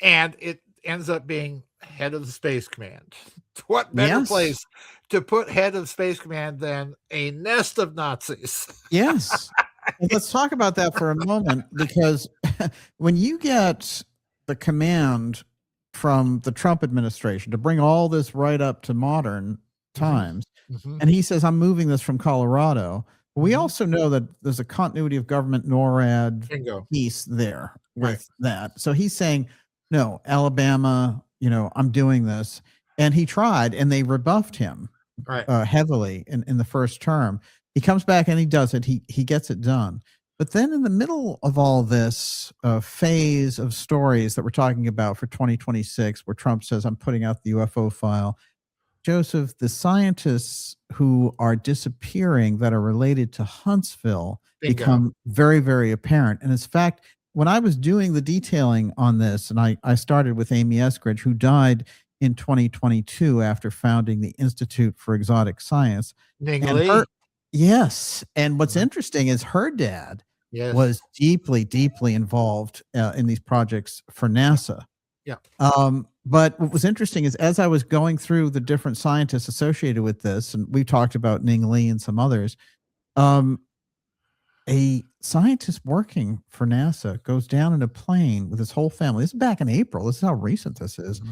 And it ends up being head of the Space Command. What better place to put head of Space Command than a nest of Nazis? Yes. And let's talk about that for a moment, because when you get the command from the Trump administration to bring all this right up to modern times, and he says, I'm moving this from Colorado. We also know that there's a continuity of government NORAD piece there with that. So he's saying, no, Alabama, I'm doing this. And he tried, and they rebuffed him heavily in the first term. He comes back and he does it. He gets it done. But then in the middle of all this phase of stories that we're talking about for 2026, where Trump says, I'm putting out the UFO file, Joseph, the scientists who are disappearing that are related to Huntsville become very, very apparent. And in fact, when I was doing the detailing on this, and I started with Amy Eskridge, who died in 2022 after founding the Institute for Exotic Science. Yes. And what's interesting is her dad was deeply, deeply involved in these projects for NASA. Yeah. But what was interesting is, as I was going through the different scientists associated with this, and we talked about Ning Li and some others, a scientist working for NASA goes down in a plane with his whole family. This is back in April. This is how recent this is.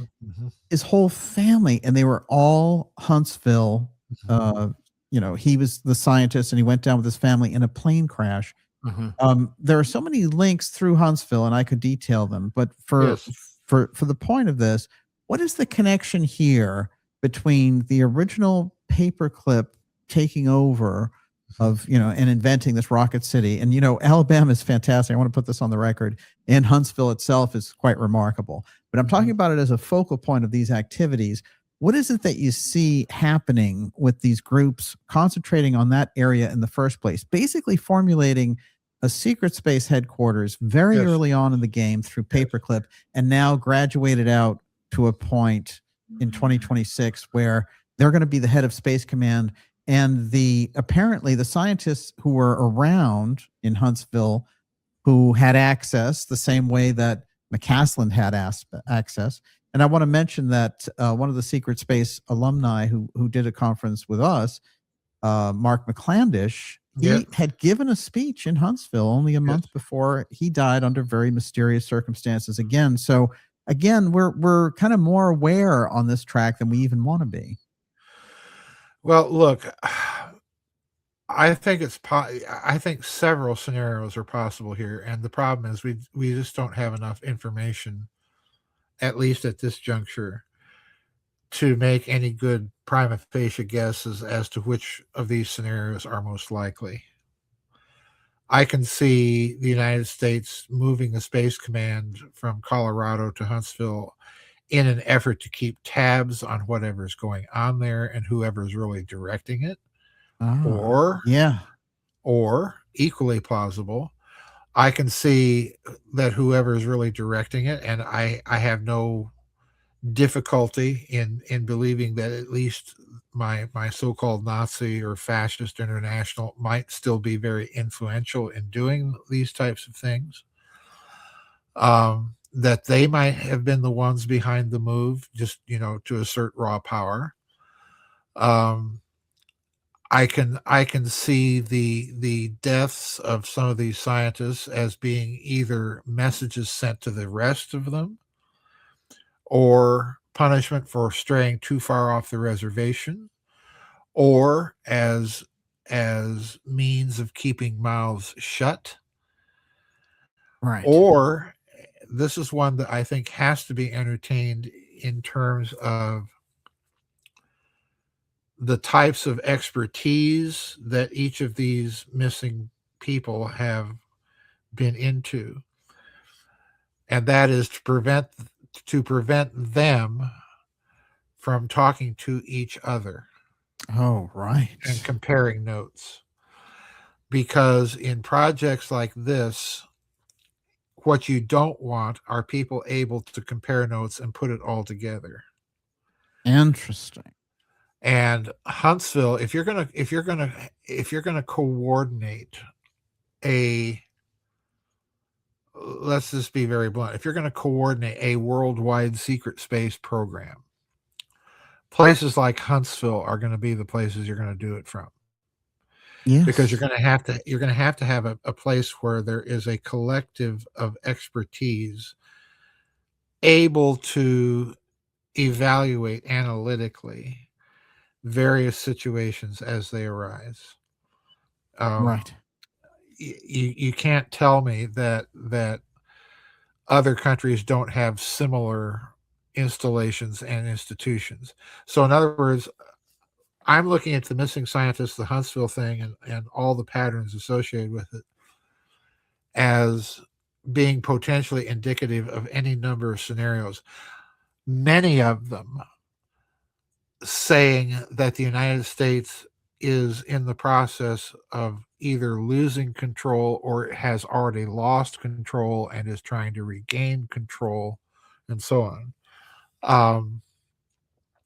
His whole family, and they were all Huntsville. He was the scientist, and he went down with his family in a plane crash. There are so many links through Huntsville, and I could detail them. But for the point of this, what is the connection here between the original paperclip taking over of, and inventing this rocket city? And, Alabama is fantastic. I want to put this on the record. And Huntsville itself is quite remarkable. But I'm talking about it as a focal point of these activities. What is it that you see happening with these groups concentrating on that area in the first place? Basically formulating a secret space headquarters very early on in the game through paperclip, and now graduated out to a point in 2026 where they're going to be the head of Space Command. And apparently the scientists who were around in Huntsville, who had access the same way that McCasland had access. And I want to mention that one of the secret space alumni who did a conference with us, Mark McClandish, he had given a speech in Huntsville only a month before he died under very mysterious circumstances again. So again, we're kind of more aware on this track than we even want to be. Well, look, I think I think several scenarios are possible here, and the problem is we just don't have enough information, at least at this juncture, to make any good prima facie guesses as to which of these scenarios are most likely. I can see the United States moving the Space Command from Colorado to Huntsville in an effort to keep tabs on whatever's going on there and whoever's really directing it. Oh, yeah. Or equally plausible, I can see that whoever's really directing it, and I have no difficulty in believing that at least my so-called Nazi or fascist international might still be very influential in doing these types of things. That they might have been the ones behind the move, just, to assert raw power. I can see the deaths of some of these scientists as being either messages sent to the rest of them, or punishment for straying too far off the reservation, or as means of keeping mouths shut. Right. Or this is one that I think has to be entertained in terms of the types of expertise that each of these missing people have been into. And that is to prevent them from talking to each other. Oh, right. And comparing notes. Because in projects like this, what you don't want are people able to compare notes and put it all together. Interesting. And Huntsville, if you're gonna coordinate let's just be very blunt, if you're gonna coordinate a worldwide secret space program, places like Huntsville are gonna be the places you're gonna do it from. Yes. Because you're gonna have to have a place where there is a collective of expertise able to evaluate analytically various situations as they arise. Right. You can't tell me that other countries don't have similar installations and institutions. So in other words, I'm looking at the missing scientists, the Huntsville thing, and all the patterns associated with it as being potentially indicative of any number of scenarios. Many of them saying that the United States is in the process of either losing control or has already lost control and is trying to regain control, and so on.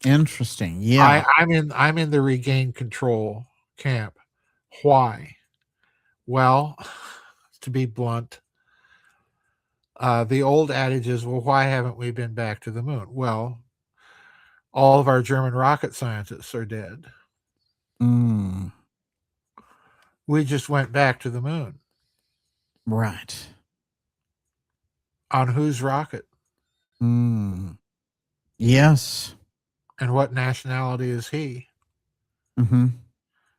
Interesting. Yeah. I'm in the regain control camp. Why? Well, to be blunt, the old adage is, well, why haven't we been back to the moon? Well, all of our German rocket scientists are dead. We just went back to the moon. Right. On whose rocket? Yes. And what nationality is he? Mm-hmm.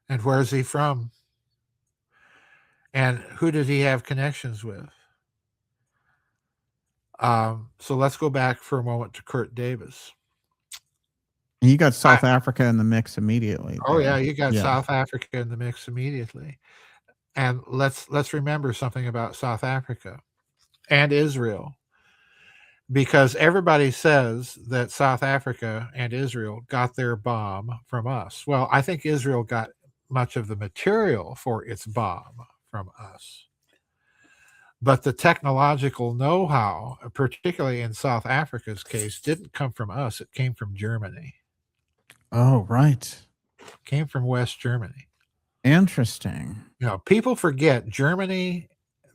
And where is he from? And who did he have connections with? So let's go back for a moment to Kurt Davis. You got South Africa in the mix immediately. Oh yeah, you got South Africa in the mix immediately. And let's remember something about South Africa and Israel, because everybody says that South Africa and Israel got their bomb from us. Well, I think Israel got much of the material for its bomb from us. But the technological know-how, particularly in South Africa's case, didn't come from us. It came from Germany. Oh, right. Came from West Germany. Interesting. People forget Germany,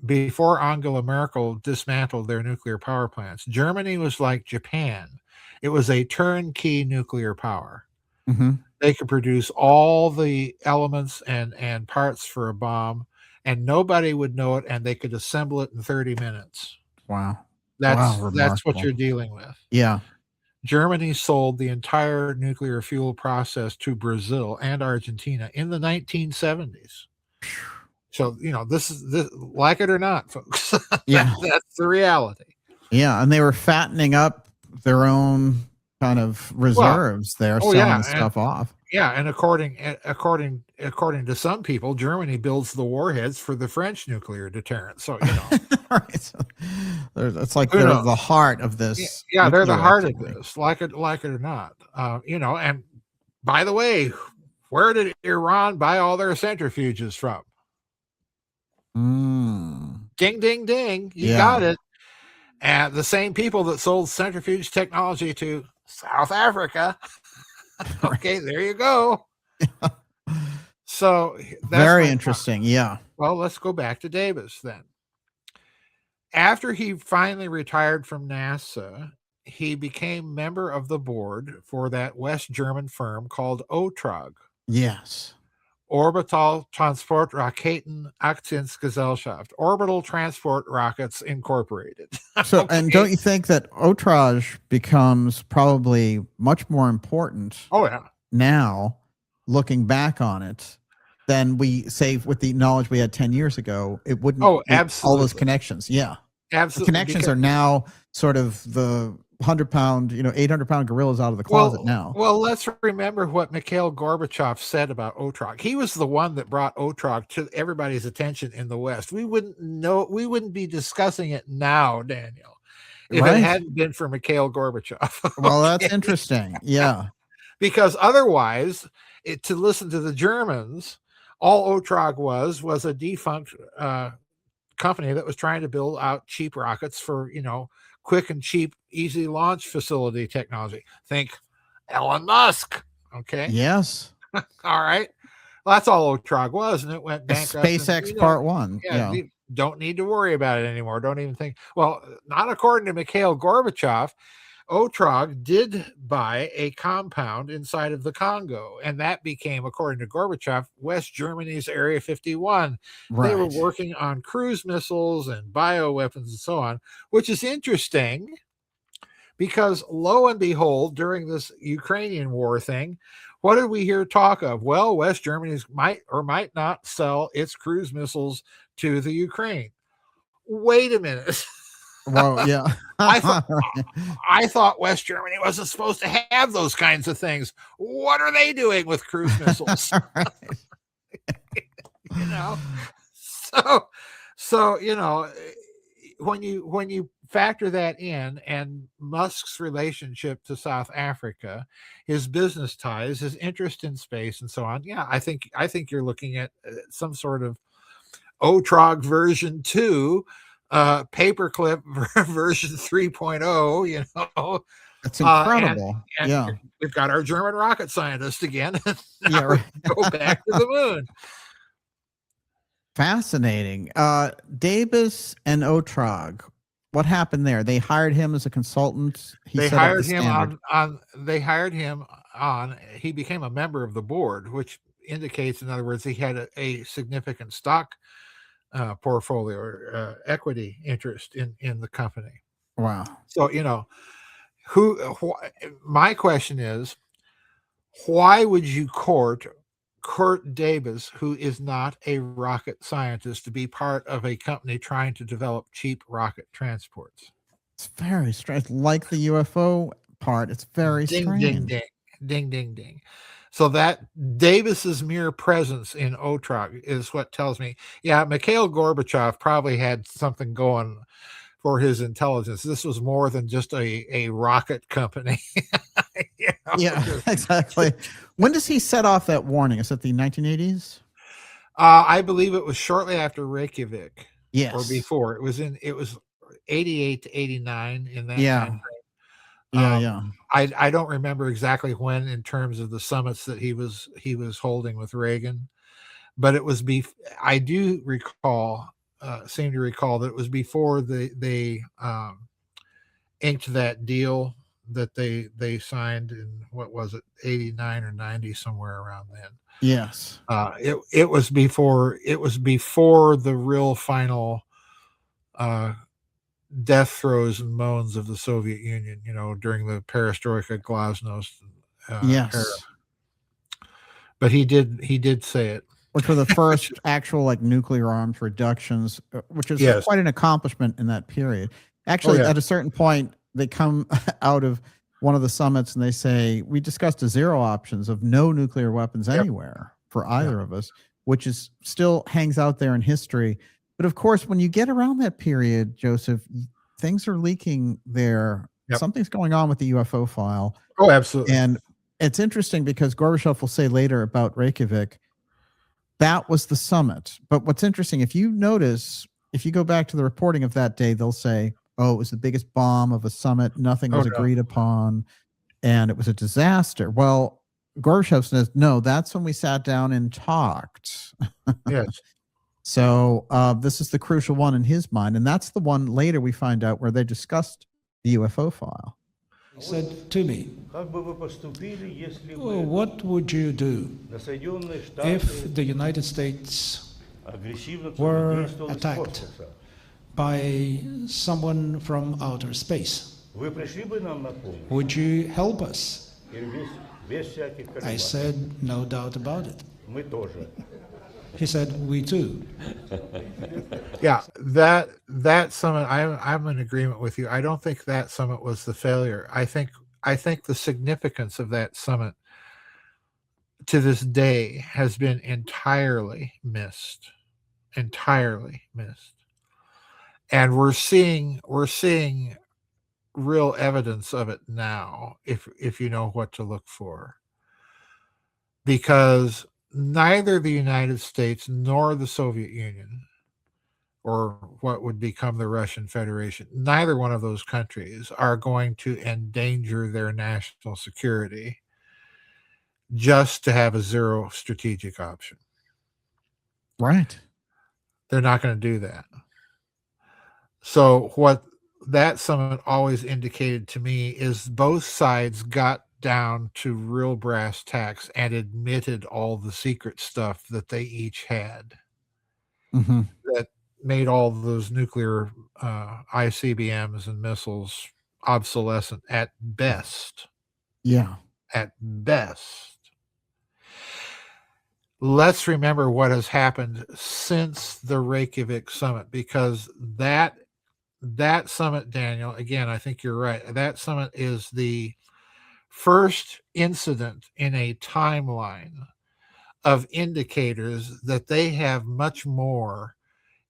before Angela Merkel dismantled their nuclear power plants, Germany was like Japan. It was a turnkey nuclear power. Mm-hmm. They could produce all the elements and parts for a bomb, and nobody would know it, and they could assemble it in 30 minutes. Wow. That's what you're dealing with. Yeah. Germany sold the entire nuclear fuel process to Brazil and Argentina in the 1970s. So, this is like it or not, folks. Yeah. That's the reality. Yeah. And they were fattening up their own kind of reserves selling the stuff off. Yeah, and according to some people, Germany builds the warheads for the French nuclear deterrent. So Right. So it's like Who they're knows? the heart of this. Yeah, they're the nuclear heart activity. of this, like it or not. And by the way, where did Iran buy all their centrifuges from? Ding, ding, ding. You got it. And the same people that sold centrifuge technology to South Africa. Okay, there you go. So that's Very interesting. Yeah. Well, let's go back to Davis then. After he finally retired from NASA, he became member of the board for that West German firm called Otrog. Yes. Orbital Transport Raketen Aktiengesellschaft, Orbital Transport Rockets Incorporated. So, Okay. and don't you think that Otrog becomes probably much more important Oh yeah. now, looking back on it, than we say with the knowledge we had 10 years ago? It wouldn't Oh, make all absolutely. those connections. Yeah. The Absolutely. connections are now sort of the 100-pound, 800-pound gorillas out of the closet now. Well, let's remember what Mikhail Gorbachev said about Otrog. He was the one that brought Otrog to everybody's attention in the West. We wouldn't be discussing it now, Daniel, if Right. it hadn't been for Mikhail Gorbachev. Well, that's interesting. Yeah. Because otherwise, to listen to the Germans, all Otrog was a defunct company that was trying to build out cheap rockets for, quick and cheap, easy launch facility technology. Think Elon Musk. Okay. Yes. All right. Well, that's all Otrog was, and it went bankrupt. SpaceX Part 1. Yeah. You don't need to worry about it anymore. Don't even think. Well, not according to Mikhail Gorbachev. Otrog did buy a compound inside of the Congo, and that became, according to Gorbachev, West Germany's Area 51. Right. They were working on cruise missiles and bioweapons and so on, which is interesting because, lo and behold, during this Ukrainian war thing, what did we hear talk of? Well, West Germany might or might not sell its cruise missiles to the Ukraine. Wait a minute. Well, yeah. I thought West Germany wasn't supposed to have those kinds of things. What are they doing with cruise missiles? So when you factor that in, and Musk's relationship to South Africa, his business ties, his interest in space, and so on, yeah, I think you're looking at some sort of Otrog version 2. Paperclip version 3.0, It's incredible. and we've got our German rocket scientist again. Yeah, right. Go back to the moon. Fascinating. Davis and Otrog, what happened there? They hired him as a consultant. They hired him on. He became a member of the board, which indicates, in other words, he had a significant stock portfolio or equity interest in the company. Wow. So my question is, why would you court Kurt Davis, who is not a rocket scientist, to be part of a company trying to develop cheap rocket transports? It's very strange. Like the UFO part, it's very strange. Ding, ding, ding, ding, ding. So that Davis's mere presence in Otrog is what tells me, yeah, Mikhail Gorbachev probably had something going for his intelligence. This was more than just a rocket company. Yeah, exactly. When does he set off that warning? Is it the 1980s? I believe it was shortly after Reykjavik. Yes. Or before. It was 88 to 89 in that time frame. Yeah. I don't remember exactly when, in terms of the summits that he was holding with Reagan, but it was I do recall, seem to recall that it was before they inked that deal that they signed in, what was it, 89 or 90, somewhere around then. Yes. It was before the real final death throes and moans of the Soviet Union, during the perestroika, glasnost yes. era. But he did say it. Which were the first actual nuclear arms reductions, which is quite an accomplishment in that period. Actually, at a certain point, they come out of one of the summits, and they say, we discussed the zero options of no nuclear weapons anywhere for either of us, which is still hangs out there in history. But of course, when you get around that period, Joseph, things are leaking there. Something's going on with the UFO file. Oh, absolutely. And it's interesting because Gorbachev will say later about Reykjavik, that was the summit. But what's interesting, if you notice, if you go back to the reporting of that day, they'll say, oh, it was the biggest bomb of a summit. Nothing was agreed upon. And it was a disaster. Well, Gorbachev says, no, that's when we sat down and talked. Yes. So this is the crucial one in his mind. And that's the one later we find out where they discussed the UFO file. He said to me, what would you do if the United States were attacked by someone from outer space? Would you help us? I said, no doubt about it. He said, we too. Yeah, that summit, I'm in agreement with you. I don't think that summit was the failure. I think the significance of that summit to this day has been entirely missed. Entirely missed. And we're seeing real evidence of it now, if you know what to look for. Because neither the United States nor the Soviet Union, or what would become the Russian Federation, neither one of those countries are going to endanger their national security just to have a zero strategic option. Right. They're not going to do that. So what that summit always indicated to me is both sides got down to real brass tacks and admitted all the secret stuff that they each had that made all those nuclear ICBMs and missiles obsolescent at best. Yeah. At best. Let's remember what has happened since the Reykjavik summit, because that summit, Daniel, again, I think you're right. That summit is the first incident in a timeline of indicators that they have much more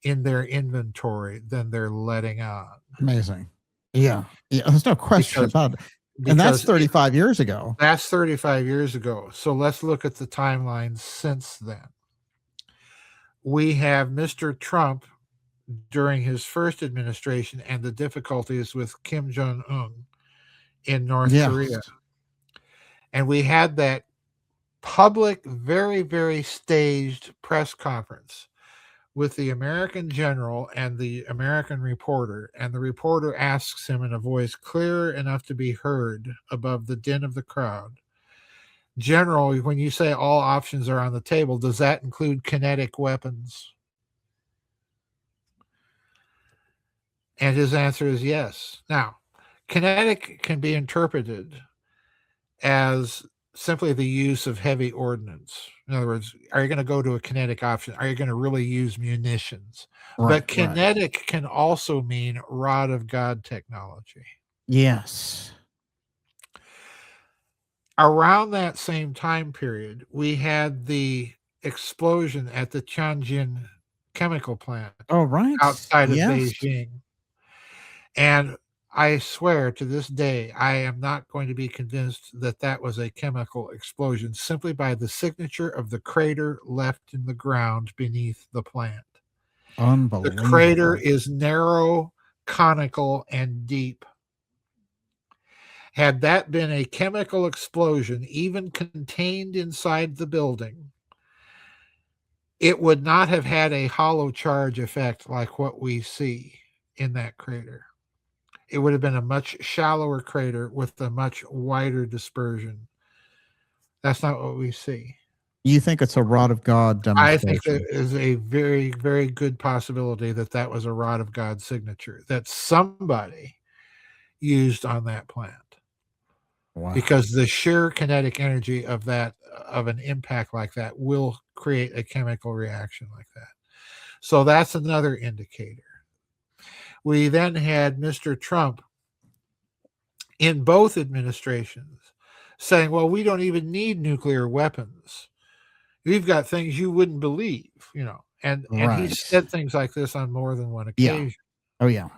in their inventory than they're letting on. Amazing. Yeah. There's no question about it. And that's 35 years ago. That's 35 years ago. So let's look at the timeline since then. We have Mr. Trump during his first administration and the difficulties with Kim Jong-un in North Korea. And we had that public, very, very staged press conference with the American general and the American reporter. And the reporter asks him in a voice clear enough to be heard above the din of the crowd, General, when you say all options are on the table, does that include kinetic weapons? And his answer is yes. Now, kinetic can be interpreted as simply the use of heavy ordnance. In other words, are you going to go to a kinetic option? Are you going to really use munitions? Right, but kinetic can also mean rod of God technology. Yes. Around that same time period, we had the explosion at the Tianjin chemical plant. Oh, right. Outside of Beijing. And I swear to this day, I am not going to be convinced that that was a chemical explosion simply by the signature of the crater left in the ground beneath the plant. Unbelievable. The crater is narrow, conical, and deep. Had that been a chemical explosion, even contained inside the building, it would not have had a hollow charge effect like what we see in that crater. It would have been a much shallower crater with a much wider dispersion. That's not what we see. You think it's a rod of God demonstration? I think there is a very, very good possibility that that was a rod of God signature that somebody used on that plant. Wow. Because the sheer kinetic energy of that, of an impact like that, will create a chemical reaction like that. So that's another indicator. We then had Mr. Trump in both administrations saying, well, we don't even need nuclear weapons. We've got things you wouldn't believe, and he said things like this on more than one occasion. Oh, yeah.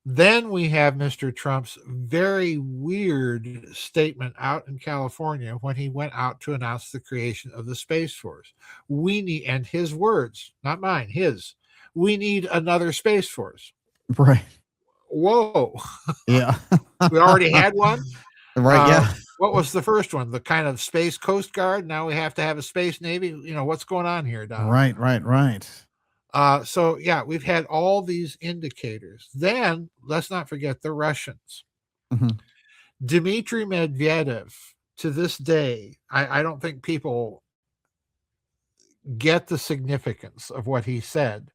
Then we have Mr. Trump's very weird statement out in California when he went out to announce the creation of the Space Force. We need, and his words, not mine, his, we need another Space Force. Right. Whoa. Yeah. We already had one. Right. Yeah. What was the first one? The kind of Space Coast Guard. Now we have to have a Space Navy. What's going on here, Don? Right. So yeah, we've had all these indicators. Then let's not forget the Russians. Mm-hmm. Dmitry Medvedev, to this day, I don't think people get the significance of what he said.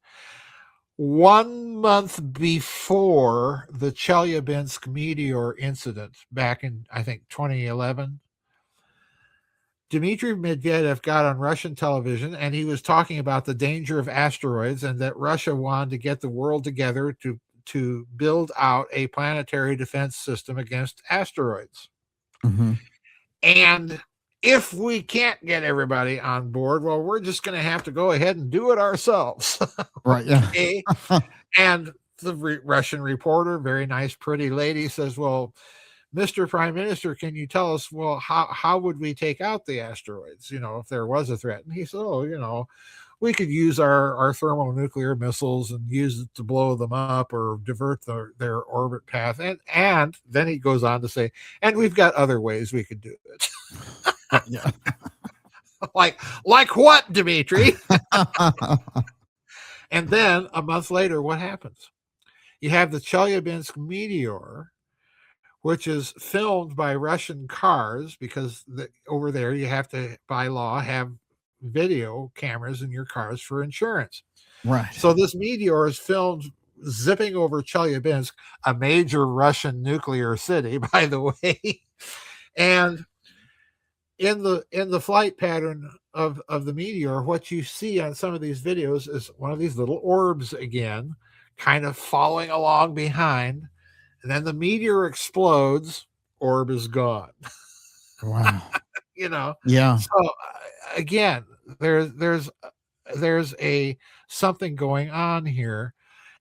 1 month before the Chelyabinsk meteor incident back in, I think, 2011, Dmitry Medvedev got on Russian television and he was talking about the danger of asteroids and that Russia wanted to get the world together to build out a planetary defense system against asteroids. Mm-hmm. And if we can't get everybody on board, well, we're just going to have to go ahead and do it ourselves. Right. Yeah. Okay? And the Russian reporter, very nice, pretty lady, says, well, Mr. Prime Minister, can you tell us, well, how would we take out the asteroids, if there was a threat? And he said, we could use our thermonuclear missiles and use it to blow them up or divert their orbit path. And then he goes on to say, and we've got other ways we could do it. Yeah. like what, Dmitry? And then a month later, what happens? You have the Chelyabinsk meteor, which is filmed by Russian cars, because over there you have to, by law, have video cameras in your cars for insurance. Right. So this meteor is filmed zipping over Chelyabinsk, a major Russian nuclear city, by the way. And in the flight pattern of the meteor, what you see on some of these videos is one of these little orbs again, kind of following along behind. And then the meteor explodes, orb is gone. Wow. Yeah. So again, there's a something going on here.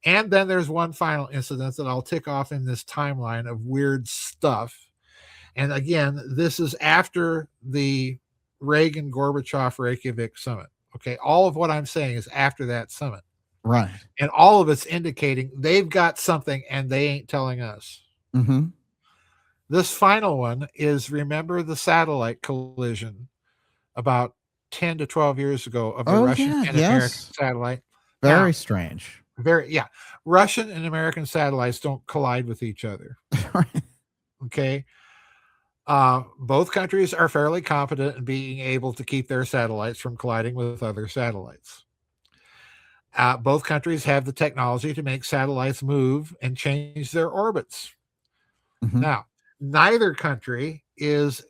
And then there's one final incident that I'll tick off in this timeline of weird stuff. And again, this is after the Reagan-Gorbachev Reykjavik summit. Okay. All of what I'm saying is after that summit. Right. And all of it's indicating they've got something and they ain't telling us. Mm-hmm. This final one is, remember the satellite collision about 10 to 12 years ago of the Russian and American satellite? Very strange. Russian and American satellites don't collide with each other. Okay. Both countries are fairly competent in being able to keep their satellites from colliding with other satellites. Both countries have the technology to make satellites move and change their orbits. Mm-hmm. Now, neither country is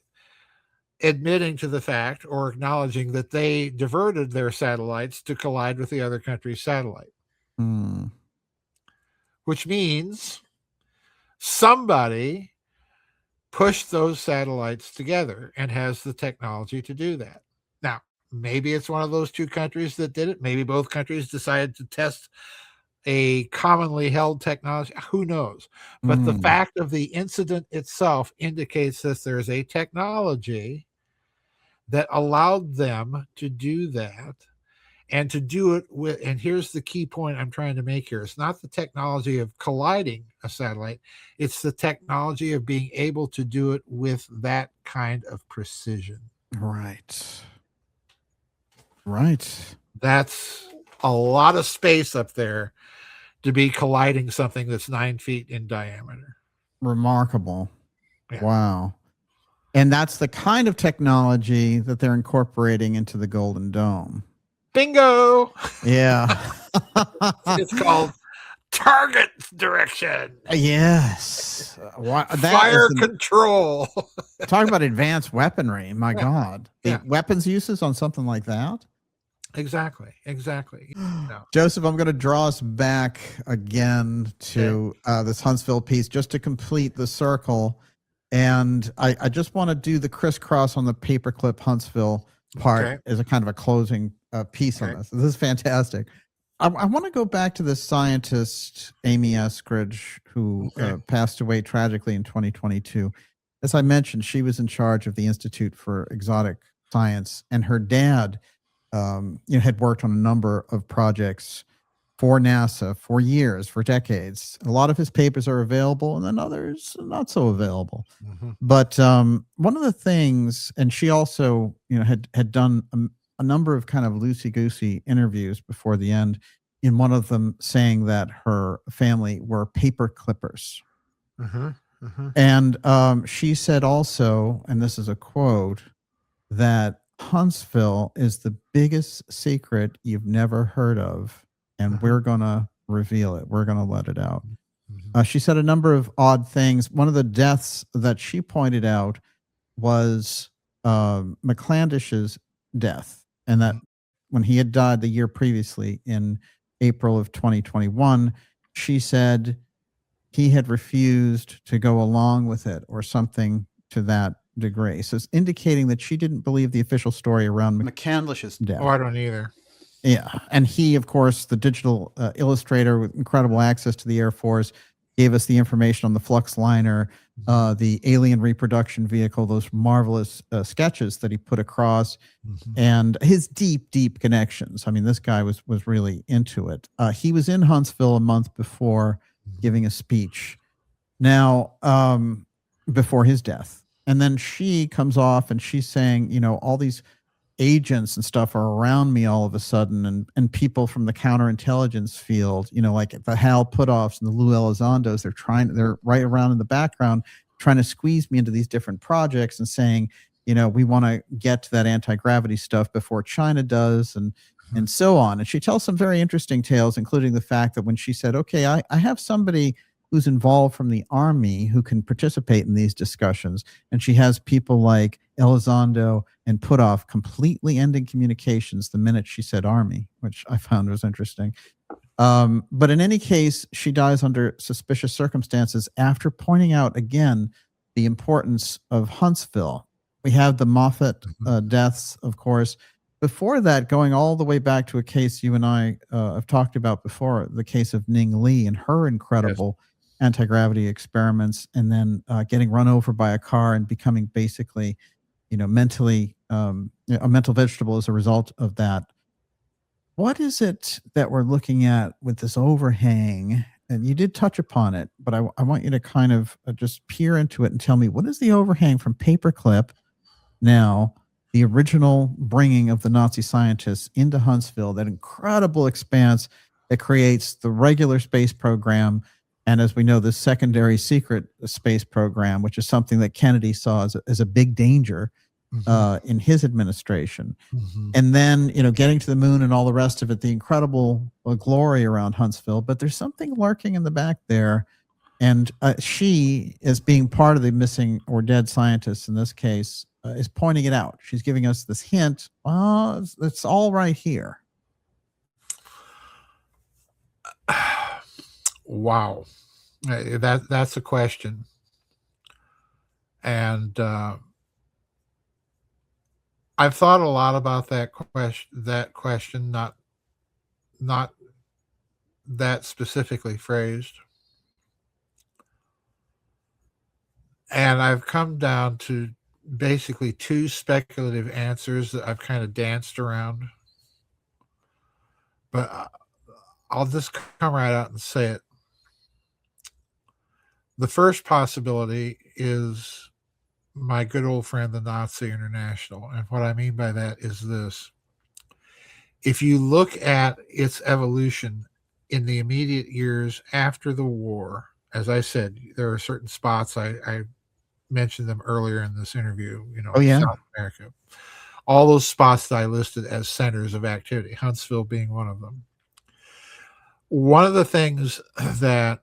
admitting to the fact or acknowledging that they diverted their satellites to collide with the other country's satellite. Which means somebody pushed those satellites together and has the technology to do that. Now, maybe it's one of those two countries that did it. Maybe both countries decided to test a commonly held technology. Who knows? But the fact of the incident itself indicates that there's a technology that allowed them to do that, and to do it with, and here's the key point I'm trying to make here. It's not the technology of colliding a satellite. It's the technology of being able to do it with that kind of precision. Right. That's a lot of space up there to be colliding something that's 9 feet in diameter. Remarkable. Yeah. Wow. And that's the kind of technology that they're incorporating into the Golden Dome. Bingo. Yeah. It's called target direction. Yes. Fire control. Talk about advanced weaponry. My God. The weapons uses on something like that? Exactly. Exactly. No. Joseph, I'm going to draw us back again to this Huntsville piece just to complete the circle. And I just want to do the crisscross on the paperclip Huntsville part Okay. as a kind of a closing piece on this. This is fantastic. I want to go back to this scientist, Amy Eskridge, who passed away tragically in 2022. As I mentioned, she was in charge of the Institute for Exotic Science, and her dad had worked on a number of projects for NASA for years, for decades. A lot of his papers are available, and then others not so available. But one of the things, and she also had done a number of kind of loosey-goosey interviews before the end, in one of them saying that her family were paper clippers. And she said also, and this is a quote, that Huntsville is the biggest secret you've never heard of, and we're going to reveal it. We're going to let it out. She said a number of odd things. One of the deaths that she pointed out was McClandish's death, and that when he had died the year previously in April of 2021, she said he had refused to go along with it or something to that degree. So it's indicating that she didn't believe the official story around McCandlish's death. Oh, I don't either. Yeah. And he, of course, the digital illustrator with incredible access to the Air Force, gave us the information on the flux liner, the alien reproduction vehicle, those marvelous sketches that he put across, and his deep connections. I mean, this guy was really into it. He was in Huntsville a month before giving a speech. Now, before his death. And then she comes off and she's saying, all these agents and stuff are around me all of a sudden, and people from the counterintelligence field, like the Hal Putoffs and the Lou Elizondos, they're right around in the background trying to squeeze me into these different projects and saying, we want to get to that anti-gravity stuff before China does, and so on. And she tells some very interesting tales, including the fact that when she said, okay, I have somebody who's involved from the Army who can participate in these discussions, and she has people like Elizondo and Putoff completely ending communications the minute she said Army, which I found was interesting. But in any case, she dies under suspicious circumstances after pointing out again the importance of Huntsville. We have the Moffat deaths, of course. Before that, going all the way back to a case you and I have talked about before, the case of Ning Lee and her incredible anti-gravity experiments, and then getting run over by a car and becoming basically, mentally a mental vegetable as a result of that. What is it that we're looking at with this overhang? And you did touch upon it, but I want you to kind of just peer into it and tell me, what is the overhang from Paperclip now, the original bringing of the Nazi scientists into Huntsville, that incredible expanse that creates the regular space program, and as we know, the secondary secret space program, which is something that Kennedy saw as a big danger in his administration. And then, getting to the moon and all the rest of it, the incredible glory around Huntsville. But there's something lurking in the back there. And she, as being part of the missing or dead scientists in this case, is pointing it out. She's giving us this hint. It's all right here. Wow. That's a question. And I've thought a lot about that question, not that specifically phrased. And I've come down to basically two speculative answers that I've kind of danced around. But I'll just come right out and say it. The first possibility is my good old friend, the Nazi International. And what I mean by that is this. If you look at its evolution in the immediate years after the war, as I said, there are certain spots, I mentioned them earlier in this interview, South America. All those spots that I listed as centers of activity, Huntsville being one of them. One of the things that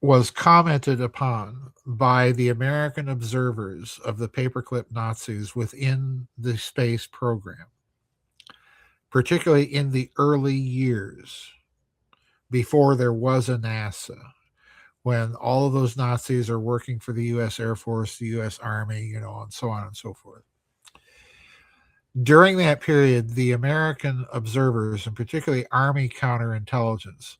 was commented upon by the American observers of the paperclip Nazis within the space program, particularly in the early years before there was a NASA, when all of those Nazis are working for the U.S. Air Force, the U.S. Army, and so on and so forth. During that period, the American observers, and particularly Army counterintelligence,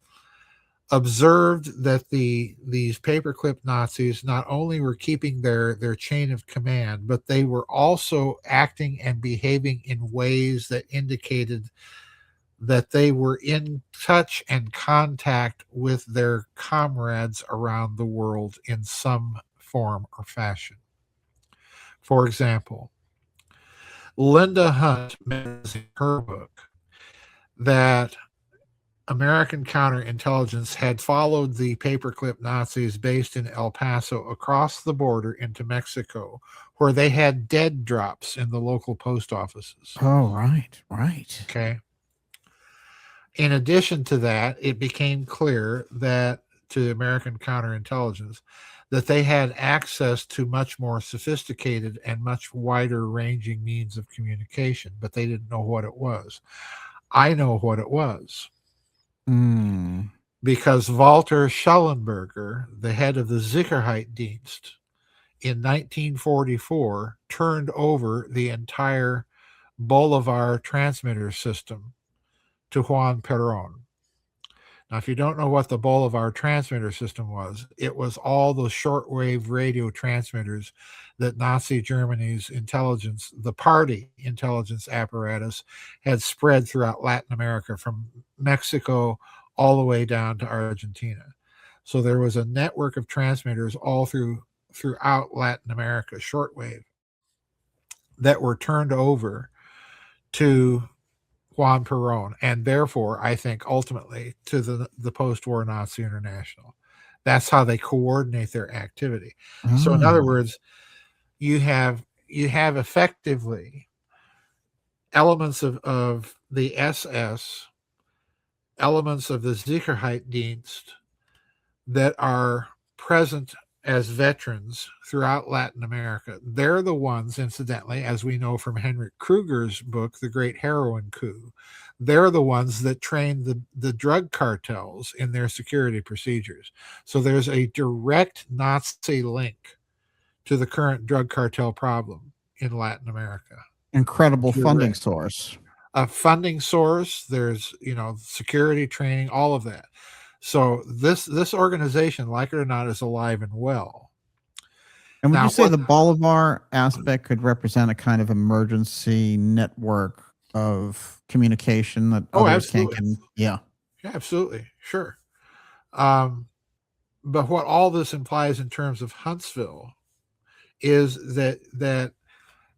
observed that these paperclip Nazis not only were keeping their chain of command, but they were also acting and behaving in ways that indicated that they were in touch and contact with their comrades around the world in some form or fashion. For example, Linda Hunt mentions in her book that American counterintelligence had followed the paperclip Nazis based in El Paso across the border into Mexico, where they had dead drops in the local post offices. Oh, right. Okay. In addition to that, it became clear that to American counterintelligence that they had access to much more sophisticated and much wider ranging means of communication, but they didn't know what it was. I know what it was. Because Walter Schallenberger, the head of the Sicherheitsdienst, in 1944 turned over the entire Bolivar transmitter system to Juan Perón. Now, if you don't know what the Bolivar transmitter system was, it was all those shortwave radio transmitters that Nazi Germany's intelligence, the party intelligence apparatus, had spread throughout Latin America, from Mexico all the way down to Argentina. So there was a network of transmitters all throughout Latin America, shortwave, that were turned over to Juan Perón, and therefore, I think, ultimately, to the post-war Nazi International. That's how they coordinate their activity. So, in other words, you have effectively elements of the SS, elements of the Sicherheitsdienst that are present as veterans throughout Latin America. They're the ones, incidentally, as we know from Henrik Kruger's book, The Great Heroin Coup, they're the ones that train the drug cartels in their security procedures. So there's a direct Nazi link to the current drug cartel problem in Latin America. Incredible funding source. A funding source, there's, security training, all of that. So this organization, like it or not, is alive and well. And would you say the Bolivar aspect could represent a kind of emergency network of communication that others can't get? Yeah, absolutely. Sure. But what all this implies in terms of Huntsville is that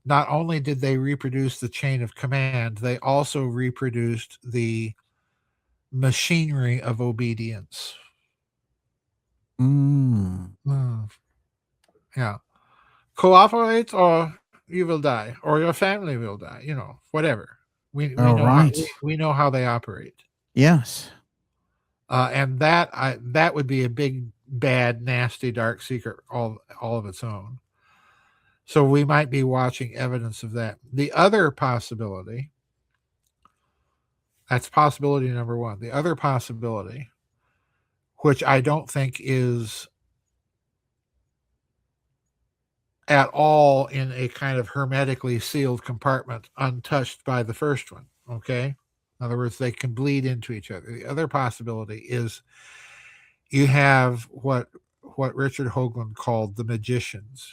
not only did they reproduce the chain of command, they also reproduced the machinery of obedience. Yeah. Cooperate or you will die, or your family will die, whatever. We know how they operate. Yes. And that would be a big, bad, nasty, dark secret all of its own. So we might be watching evidence of that. The other possibility, that's possibility number one. The other possibility, which I don't think is at all in a kind of hermetically sealed compartment, untouched by the first one, okay? In other words, they can bleed into each other. The other possibility is you have what Richard Hoagland called the magicians.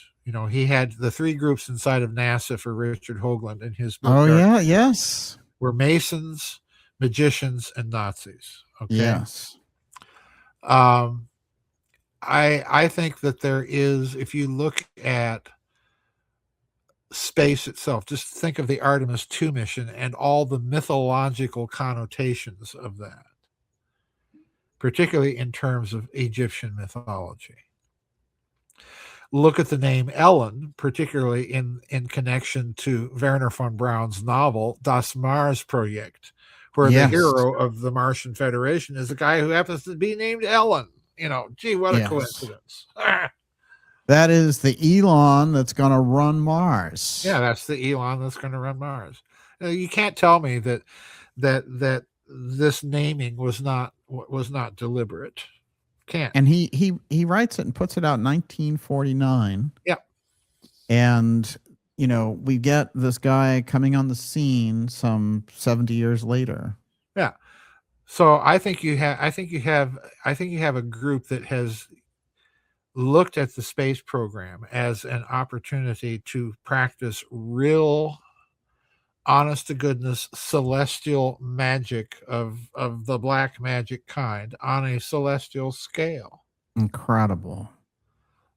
He had the three groups inside of NASA for Richard Hoagland in his book. Oh, yeah, yes. Were Masons, magicians, and Nazis. Okay. Yes. I think that there is, if you look at space itself, just think of the Artemis II mission and all the mythological connotations of that, particularly in terms of Egyptian mythology. Look at the name Ellen, particularly in connection to Werner von Braun's novel Das Mars Project, where the hero of the Martian Federation is a guy who happens to be named Ellen. Gee, what a Yes. coincidence. That is the Elon that's going to run Mars. Yeah, that's the Elon that's going to run Mars. You can't tell me that this naming was not deliberate. Can't. And he writes it and puts it out in 1949. Yeah. And we get this guy coming on the scene some 70 years later. Yeah. So I think you have a group that has looked at the space program as an opportunity to practice real, honest to goodness celestial magic of the black magic kind on a celestial scale. Incredible.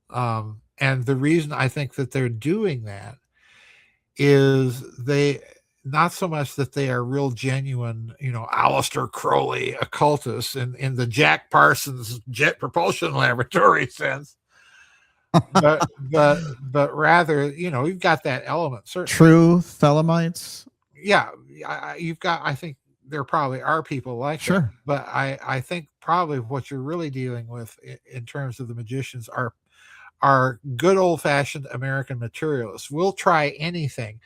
And the reason I think that they're doing that is not so much that they are real genuine, Aleister Crowley occultists in the Jack Parsons Jet Propulsion Laboratory sense, but rather, you've got that element. Certainly. True Thelemites. Yeah, I think there probably are people like that, but I think probably what you're really dealing with in terms of the magicians are good old-fashioned American materialists. We'll try anything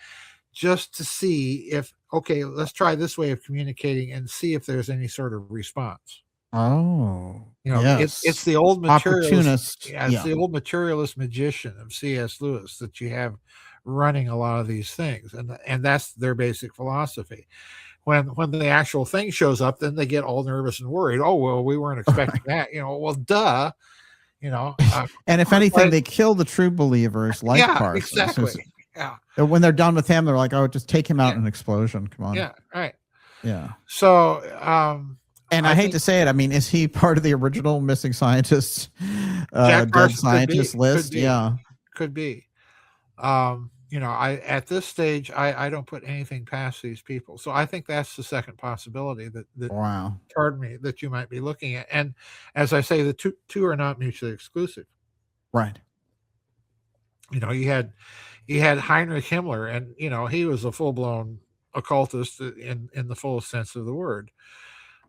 just to see let's try this way of communicating and see if there's any sort of response. Oh, yes. It's the old materialist. Yeah, it's the old materialist magician of C.S. Lewis that you have running a lot of these things, and that's their basic philosophy. When the actual thing shows up, then they get all nervous and worried. Oh, well, we weren't expecting that. Well, duh. And if anything, they kill the true believers, like Parsons. Exactly. Yeah. When they're done with him, they're like, "Oh, just take him out in an explosion. Come on." Yeah. Right. Yeah. So, and I hate to say it, I mean, is he part of the original missing scientists, dead scientist list? Yeah, could be. At this stage, I don't put anything past these people. So I think that's the second possibility that wow. Pardon me, that you might be looking at. And as I say, the two are not mutually exclusive. Right. You had Heinrich Himmler, and he was a full-blown occultist in the fullest sense of the word.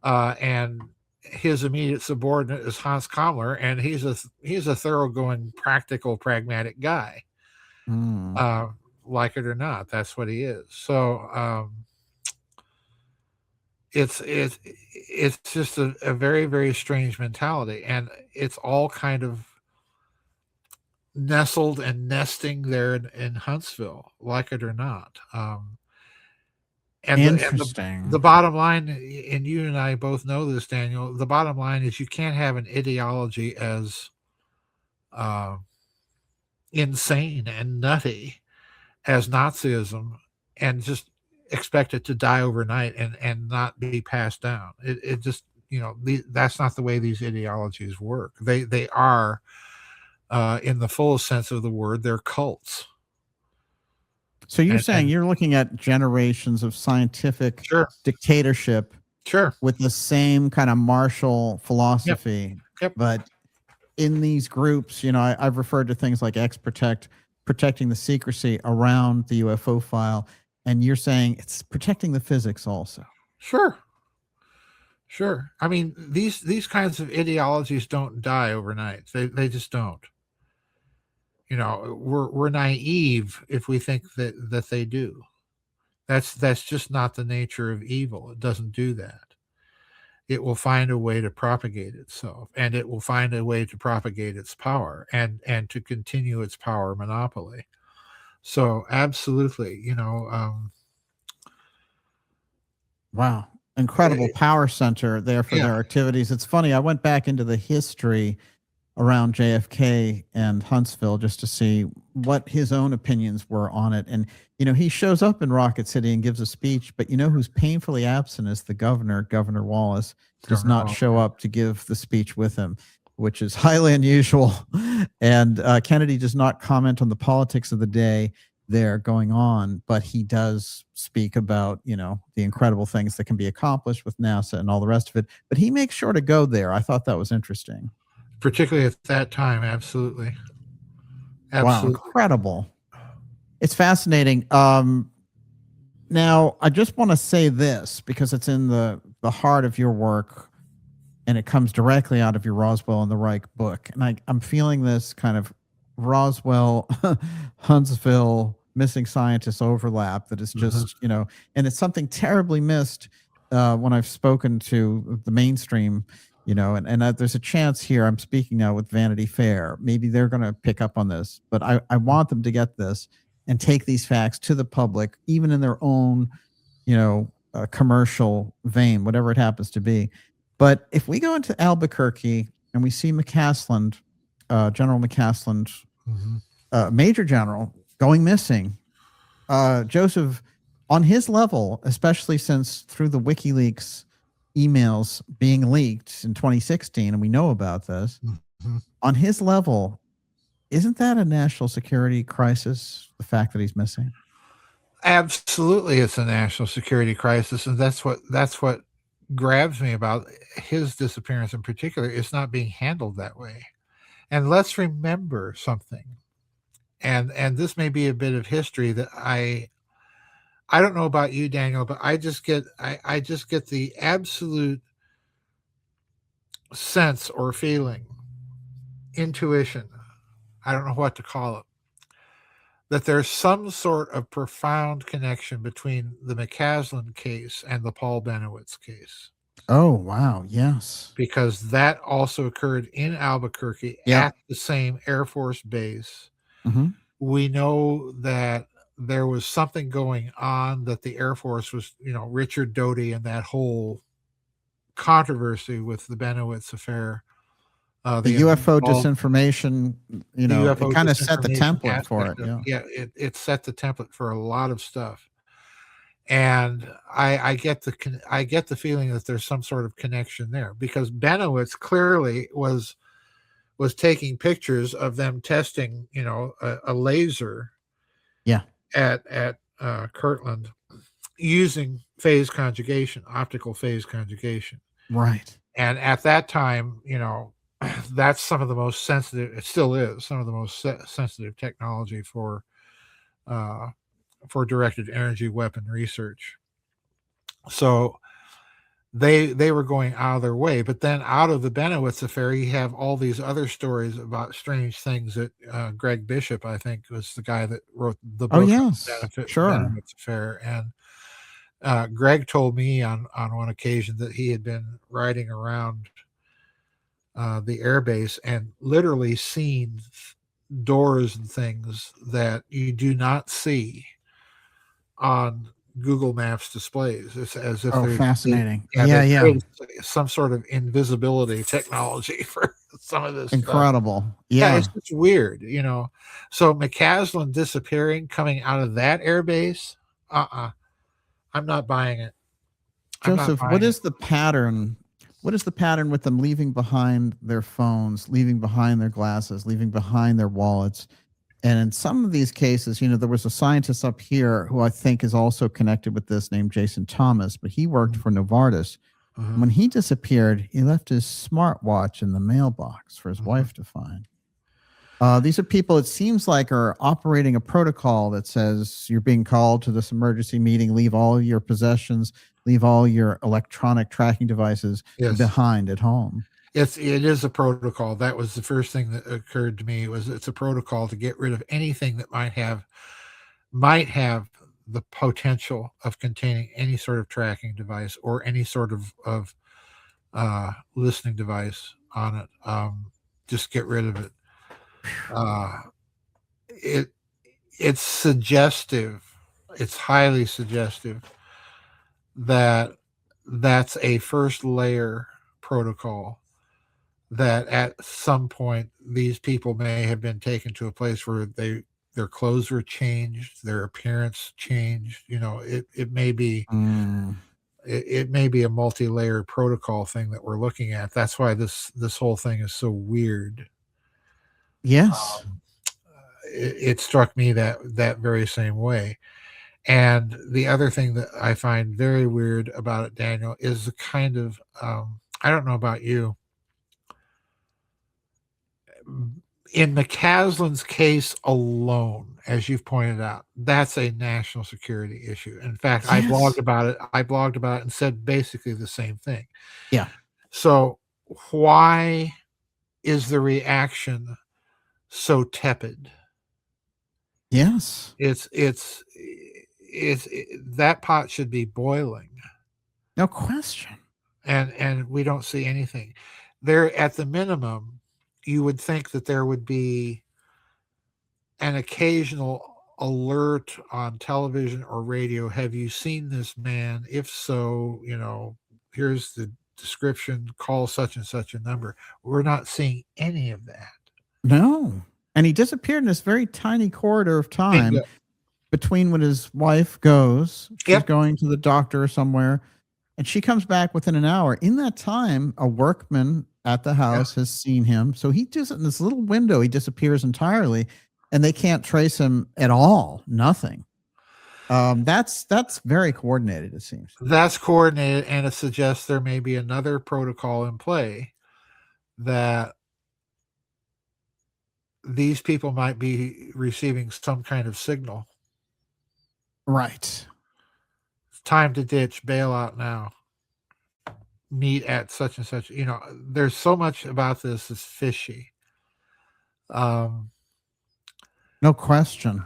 And his immediate subordinate is Hans Kammler, and he's a thoroughgoing, practical, pragmatic guy. Like it or not, that's what he is. So it's just a very, very strange mentality, and it's all kind of nestled and nesting there in Huntsville, like it or not. And interesting. The bottom line, and you and I both know this, Daniel, the bottom line is you can't have an ideology as insane and nutty as Nazism and just expect it to die overnight and not be passed down. It just, that's not the way these ideologies work. They are, in the fullest sense of the word, they're cults. So you're saying you're looking at generations of scientific dictatorship with the same kind of martial philosophy. Yep. But in these groups, I've referred to things like protecting the secrecy around the UFO file, and you're saying it's protecting the physics also. Sure. I mean, these kinds of ideologies don't die overnight. They just don't. We're naive if we think that they do. That's just not the nature of evil. It doesn't do that. It will find a way to propagate itself, and it will find a way to propagate its power and to continue its power monopoly. So absolutely, wow. Incredible power center there for their activities. It's funny. I went back into the history around JFK and Huntsville just to see what his own opinions were on it. And, he shows up in Rocket City and gives a speech, but who's painfully absent is the governor. Governor Wallace does not show up to give the speech with him, which is highly unusual. And Kennedy does not comment on the politics of the day there going on, but he does speak about, the incredible things that can be accomplished with NASA and all the rest of it. But he makes sure to go there. I thought that was interesting. Particularly at that time. Absolutely. Wow, incredible. It's fascinating. Now, I just want to say this because it's in the heart of your work. and it comes directly out of your Roswell and the Reich book. And I'm feeling this kind of Roswell, Huntsville, missing scientists overlap that is just, and it's something terribly missed when I've spoken to the mainstream, and there's a chance here. I'm speaking now with Vanity Fair. Maybe they're going to pick up on this, but I want them to get this and take these facts to the public, even in their own, commercial vein, whatever it happens to be. But if we go into Albuquerque and we see McCasland, General McCasland, Major General, going missing, Joseph, on his level, especially since through the WikiLeaks emails being leaked in 2016, and we know about this, on his level, isn't that a national security crisis, the fact that he's missing? Absolutely, it's a national security crisis, and that's what grabs me about his disappearance in particular. It's not being handled that way. And let's remember something, and this may be a bit of history that I don't know about you, Daniel, but I just get the absolute sense or feeling, intuition, I don't know what to call it, that there's some sort of profound connection between the McCasland case and the Paul Benowitz case. Oh, wow. Yes. Because that also occurred in Albuquerque at the same Air Force base. We know that there was something going on, that the Air Force was, Richard Doty and that whole controversy with the Benowitz affair. The UFO disinformation, UFO it kind of set the template for it. It set the template for a lot of stuff. And I get the feeling that there's some sort of connection there, because Benowitz clearly was taking pictures of them testing, a laser at Kirtland using phase conjugation, optical phase conjugation. Right. And at that time, that's some of the most sensitive, it still is some of the most sensitive technology for directed energy weapon research. So they were going out of their way. But then out of the Benowitz affair, you have all these other stories about strange things that Greg Bishop, I think, was the guy that wrote the book Benowitz affair. And Greg told me on one occasion that he had been riding around the airbase and literally seen doors and things that you do not see on Google Maps displays. It's as if they're fascinating. Some sort of invisibility technology for some of this incredible stuff. Yeah, it's just weird, So McCasland disappearing, coming out of that airbase, I'm not buying it. Joseph, what is the pattern? What is the pattern with them leaving behind their phones, leaving behind their glasses, leaving behind their wallets? And in some of these cases, there was a scientist up here who I think is also connected with this, named Jason Thomas, but he worked for Novartis. When he disappeared, he left his smartwatch in the mailbox for his wife to find. These are people, it seems like, are operating a protocol that says you're being called to this emergency meeting, leave all your possessions, leave all your electronic tracking devices behind at home. It is a protocol. That was the first thing that occurred to me, was it's a protocol to get rid of anything that might have the potential of containing any sort of tracking device or any sort of listening device on it. Just get rid of it. It's suggestive. It's highly suggestive that that's a first layer protocol, that at some point these people may have been taken to a place where their clothes were changed, their appearance changed. It may be it may be a multi-layered protocol thing that we're looking at. That's why this whole thing is so weird. Yes. It struck me that very same way. And the other thing that I find very weird about it, Daniel, is the kind of I don't know about you. In McCasland's case alone, as you've pointed out, that's a national security issue. In fact, I blogged about it and said basically the same thing. Yeah. So why is the reaction so tepid? Yes. It's that pot should be boiling. No question. And we don't see anything. There, at the minimum, you would think that there would be an occasional alert on television or radio. Have you seen this man? If so, here's the description, call such and such a number. We're not seeing any of that. No. And he disappeared in this very tiny corridor of time between when his wife goes, she's going to the doctor or somewhere, and she comes back within an hour. In that time, a workman at the house has seen him. So he just, in this little window, he disappears entirely, and they can't trace him at all. Nothing. That's very coordinated, it seems. That's coordinated, and it suggests there may be another protocol in play that these people might be receiving some kind of signal. Right. It's time to ditch, bail out now. Meet at such and such. There's so much about this is fishy. No question.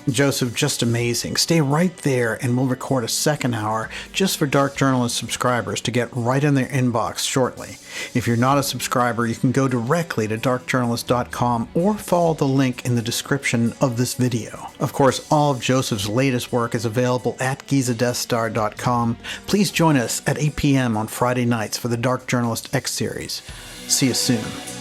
Joseph, just amazing. Stay right there and we'll record a second hour just for Dark Journalist subscribers to get right in their inbox shortly. If you're not a subscriber, you can go directly to darkjournalist.com or follow the link in the description of this video. Of course, all of Joseph's latest work is available at gizadeathstar.com. Please join us at 8 p.m. on Friday nights for the Dark Journalist X series. See you soon.